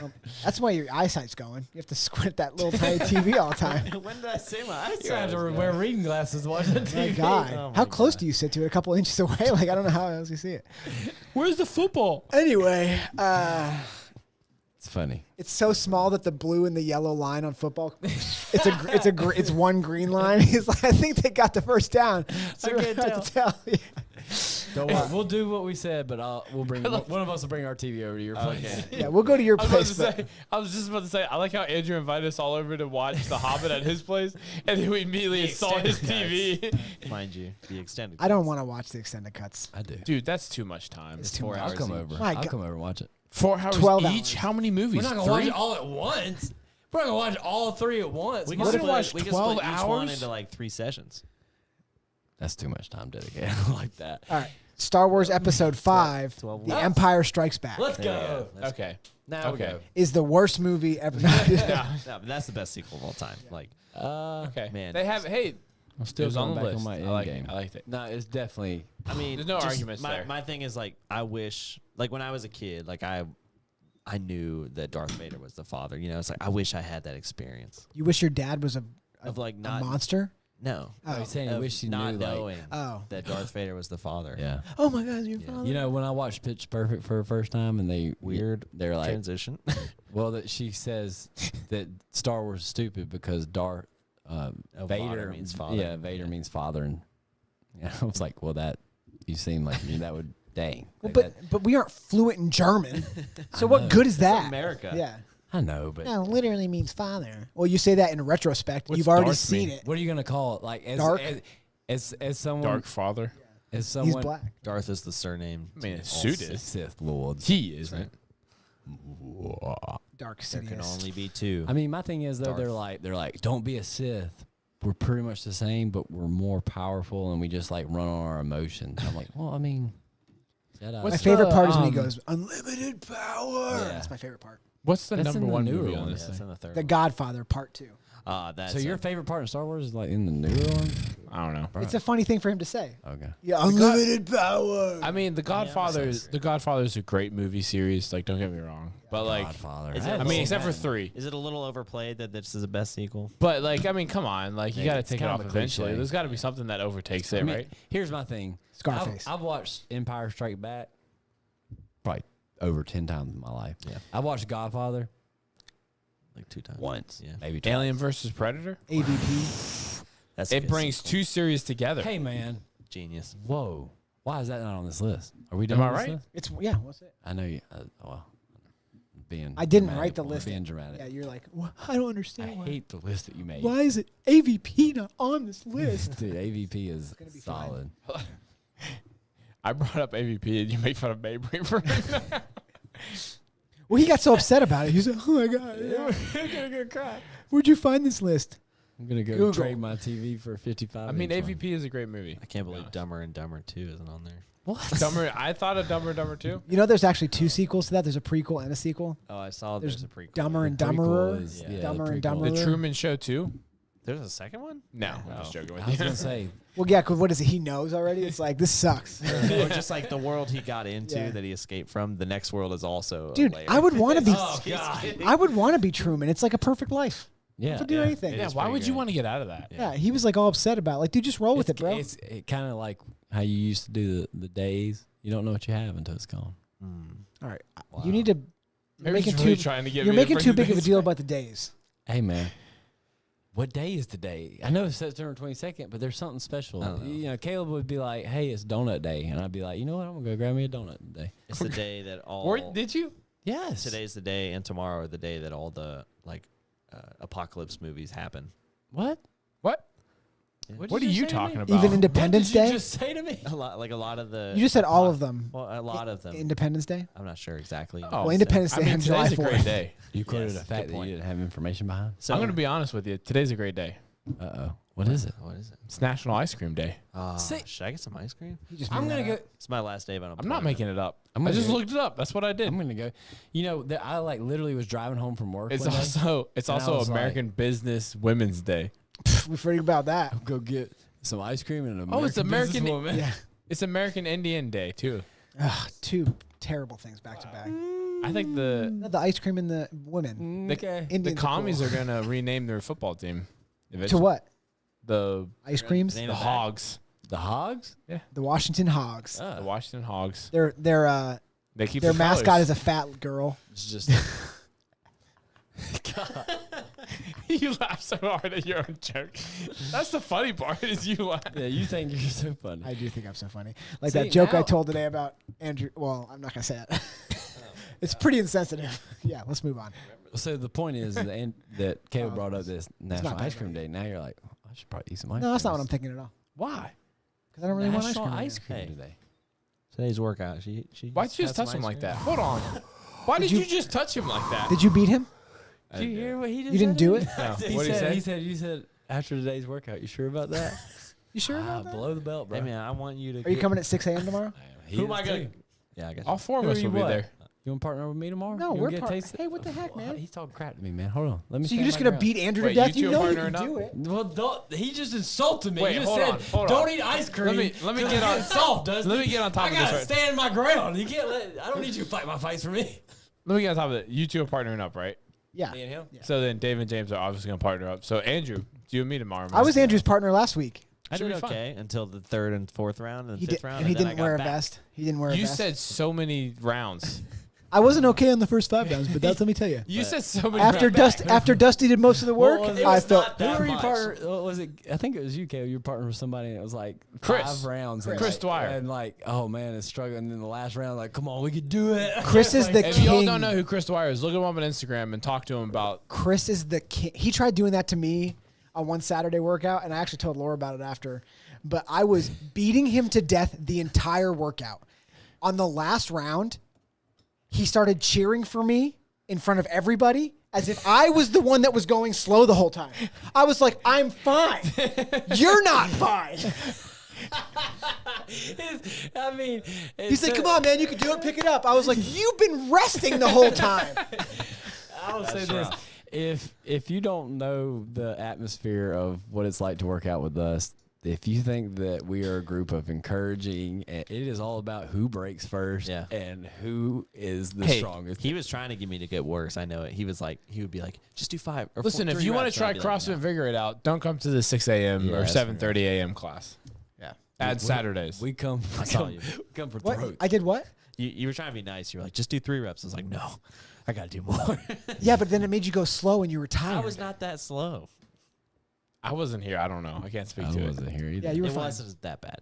Well, that's why your eyesight's going. You have to squint at that little tiny TV all the time. When did I say my eyes? You have to wear reading glasses watching My TV. God, Oh my how close God. do you sit to it? A couple inches away? Like I don't know how else you see it. Where's the football? Anyway, It's funny. it's so small that the blue and the yellow line on football, it's one green line. He's like, I think they got the first down. It's I really can't hard to tell. Yeah. Don't worry. We'll do what we said, but we'll bring one of us will bring our TV over to your place. Yeah, we'll go to your I place. was just about to say, I like how Andrew invited us all over to watch The Hobbit at his place, and then we immediately saw his TV. Mind you, the extended. I don't want to watch the extended cuts. I do. Dude, that's too much time. It's too 4 much. hours I'll come each. over. My I'll God. come over and watch it. 4 hours 12 each? hours. How many movies? We're not gonna 3? watch it all at once. We're not gonna watch all 3 at once. We What can if split, watch we can 12 split each one hours? into like 3 sessions. That's too much time dedicated like that. All right, Star Wars Episode 5, 12 The weeks. Empire Strikes Back, Let's There you go. go. Okay. Now Okay. we go. is the worst movie ever. Yeah. No, but that's the best sequel of all time. Like, Okay. Man. They have, hey, I'm it still was on going the back list. on my I like end game. it. I liked it. No, it's definitely. I mean, There's no arguments my, there. My thing is like, I wish, like when I was a kid, like I knew that Darth Vader was the father. You know, it's like I wish I had that experience You wish your dad was a of like a not monster. no, Oh. He's saying I of wish you not knew, like, knowing Oh. that Darth Vader was the father. yeah. Oh my God, your Yeah. father. You know, when I watched Pitch Perfect for the first time, and they're like, Transition. well, that she says that Star Wars is stupid because Vader Vader means father. Yeah, Vader means father, and I was like, well, that you seem like that would dang. Well, Like that- but we aren't fluent in German, so I what know. good is that? America. Yeah. I know, but No, literally means father. Well, you say that in retrospect. What's You've already dark seen mean? it. what are you gonna call it? Like Dark? as someone Dark Father. as He's someone black. Darth is the surname. I mean, to his all suit Sith. is. Sith lords. He isn't. Dark There can Sidious. only be 2. I mean, my thing is though, Darth. they're like, don't be a Sith. We're pretty much the same, but we're more powerful, and we just like run on our emotions. I'm like, well, I mean, Jedi. My What's favorite the, part is when he um, goes, unlimited power. Yeah. That's my favorite part. What's the That's in number the one newer movie one, on Yeah, this that's thing? in the third The one. Godfather Part 2. That's So your favorite part in Star Wars is like in the newer one? I don't know. It's a funny thing for him to say. Okay. Yeah, unlimited power. I mean, The Godfather is a great movie series. Like, don't get me wrong, but like, Godfather. Is it I a I haven't mean, seen except for that. 3. Is it a little overplayed that this is the best sequel? But like, I mean, come on, like you Maybe. got to It's take it kind off of a eventually. cliche. There's got to be something that overtakes it, I mean, right? here's my thing. Scarface. I've watched Empire Strike Back probably over 10 times in my life. Yeah. I've watched Godfather Like 2 times. once, Yeah. maybe twice. Alien versus Predator. AVP. That's a It good brings sequel. 2 series together. Hey man, Genius. whoa! Why is that not on this list? Are we done? Am I with this right? list? It's yeah. What's it? I know you. Well, being I didn't dramatic, write the we're list. Being dramatic. Yeah, you're like, I don't I understand. Why. hate the list that you made. Why is it AVP not on this list? Dude, AVP is gonna be fine. solid. I brought up AVP and you make fun of Mabry for it. Well, he got so upset about it. He's like, oh my God. Where'd you find this list? I'm gonna go Google. trade my TV for 55. I mean, inch one. AVP is a great movie. I can't believe honest. Dumber and Dumber 2 isn't on there. Dumber. I thought of Dumber and Dumber 2. You know, there's actually 2 sequels to that. There's a prequel and a sequel. Oh, I saw There's there's a prequel. Dumber and The prequel Dumberer. is- Yeah. Dumber the and prequel. Dumberer. The Truman Show 2. There's a second one? No, I'm just joking I with was you. gonna say, Well, yeah, because what is it? He knows already. It's like, this sucks. Or just like the world he got into Yeah. that he escaped from. The next world is also a Dude, layer. I would want to be. oh god, I would want to be Truman. It's like a perfect life. yeah. To do anything. It Yeah, is why pretty would you great. want to get out of that? Yeah, he was like all upset about it. Like, dude, just roll with it, bro. It's kind of like how you used to do the days. You don't know what you have until it's gone. All right, Wow. you need to. Maybe Making he's really too- trying to get You're me to making bring too the big of a days deal back. about the days. Hey man, what day is today? I know it's September 22nd, but there's something special. I don't know. You know, Caleb would be like, "Hey, it's donut day," and I'd be like, "You know what? I'm gonna go grab me a donut today." It's the day that all. Or did you? Yes. Today's the day, and tomorrow the day that all the like apocalypse movies happen. What? What? Yeah. What are you talking about? Even Independence what did Day. you just say to me? A lot of the. You just said all of them. Well, a lot of them. Independence Day. I'm not sure exactly. Oh. Well, Independence I Day mean, on July today's a great 4th. day. You quoted Yes, a fact good that point. you didn't have information behind. So I'm going to be honest with you. Today's a great day. Oh, what is it? What is it? It's National Ice Cream Day. See- Should I get some ice cream? He just I'm made gonna that go. up. It's my last day of unemployment. I'm not making it up. I'm I gonna just go- looked it up. That's what I did. I'm gonna go. You know that I like literally was driving home from work. It's one day. also And I was like- American Business Women's Day. We forget about that. Go get some ice cream and an It's American. businesswoman. Yeah. It's American Indian Day too. Ugh, two terrible things back to back. I think the No, the ice cream and the women. Okay. Indians commies cool. are gonna rename their football team. To Eventually. what? The Ice creams? Name the it back. Hogs. The Hogs? The Washington Hogs. Oh. The Washington Hogs. Their They keep their the mascot colors. is a fat girl. It's just You laugh so hard at your own joke. That's the funny part is you laugh. yeah. You think you're so funny. I do think I'm so funny. Like See, that joke I now- told today about Andrew. Well, I'm not gonna say it. It's pretty insensitive. Yeah, let's move on. So the point is that Caleb brought up this National bad, Ice Cream Day. Now you're like, I should probably eat some ice cream. No, that's not what I'm thinking at all. Why? Because I don't really want ice National cream. Ice right Cream Hey. today. Today's workout. She Why'd you just touch him like that? Hold on. Why did you just touch him like that? now. Did you beat him? Did you hear what he just You didn't said? do it? No. He What'd he said, say? you said after today's workout. You sure about that? You sure about that? Below the belt, bro. Hey man, I want you to. Are you coming at 6 a.m. tomorrow? Who am I gonna? Yeah, I guess. All four of Who us are will you be what? there. You want to partner with me tomorrow? No, You we're wanna get a taste? Hey, what the heck, man? He's talking crap to me, man. Hold on. Let me. So you're stand just my gonna ground. beat Andrew Wait, to death? you You two know are you partnering can up? do it. Well, he just insulted me. Wait, he just hold said, on, hold "Don't on. eat ice cream." Let me 'cause get I'm on- getting soft, Dustin. Let me get on top I of this. gotta Right. stand my ground. You can't let. I don't need you to fight my fights for me. Let me get on top of it. You two are partnering up, right? Yeah. Me and him. So then Dave and James are obviously gonna partner up. So Andrew, you and me tomorrow. I was Andrew's partner last week. I Should did be fun. okay until the third and fourth round and He fifth did, round, and he then I didn't got wear a back. vest. He didn't wear a You vest. said so many rounds. I wasn't okay on the first 5 rounds, but that's let me tell you. You said so many. After Dusty did most of the work, Well, it I was felt not that Who were you partner? What was it? I think it was you, Kale. You were partnering with somebody, and it was like Chris. 5 rounds. and Chris like- Dwyer. And like, oh man, it's struggling. And then the last round, like, come on, we could do it. Chris is the If king. y'all don't know who Chris Dwyer is, look him up on Instagram and talk to him about. Chris is the king. He tried doing that to me on one Saturday workout, and I actually told Laura about it after. But I was beating him to death the entire workout. On the last round, he started cheering for me in front of everybody as if I was the one that was going slow the whole time. I was like, I'm fine. You're not fine. I mean, He's like, come on, man, you can do it. Pick it up. I was like, you've been resting the whole time. I will say this: if you don't know the atmosphere of what it's like to work out with us, if you think that we are a group of encouraging, and it is all about who breaks first Yeah. and who is the Hey, strongest. he was trying to get me to get worse. I know it. He was like, he would be like, just do 5. Or Listen, if 3 you want reps, to and try I'd be like, CrossFit no. Invigorate out, don't come to the 6 a.m. Yeah, or that's 7:30 a.m. class. Yeah. Add Saturdays. we come. I saw you. Come for What? throat. I did what? You were trying to be nice. You were like, just do 3 reps. I was like, no, I got to do more. Yeah, but then it made you go slow and you were tired. I was not that slow. I wasn't here. I don't know. I can't speak I to wasn't it. here either. Yeah, you were It fine. wasn't that bad.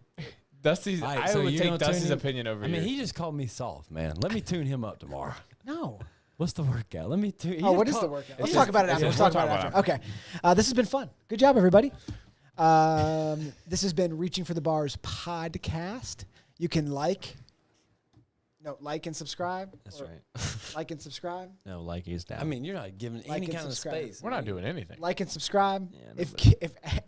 Dusty's. All right, I so would you take gonna tune Dusty's him- opinion over I mean, yours. he just called me soft, man. Let me tune him up tomorrow. No. What's the workout? Let me tune. Oh, what is the workout? Let's talk about it after. yeah, Let's talk we'll about talk it after. Okay. This has been fun. Good job, everybody. This has been Reaching for the Bars podcast. You can like and subscribe. That's Or right. Like and subscribe. No, like he's down. I mean, you're not giving Like any and kind of subscribe. space. We're not doing anything. Like and subscribe. Yeah, if nobody-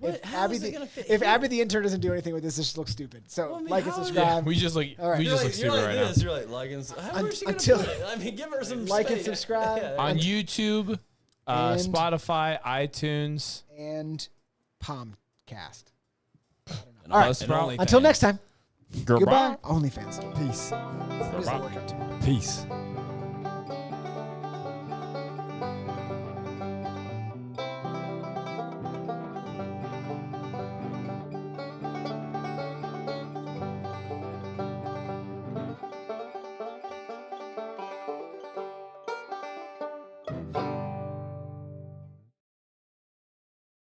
if how Abby is it the, gonna fit if here? Abby the intern doesn't do anything with this, this just looks stupid. So Well, I mean, like and how is it- subscribe. We just look. All right. We You're just look stupid right now. You're like and how is she gonna until- do it? I mean, give her some Like and space. subscribe. Yeah. On YouTube, And- Spotify, iTunes. and Palmcast. And All right. OnlyFans. Until next time. Goodbye. Goodbye. OnlyFans. Peace. What is the workout tomorrow? Peace.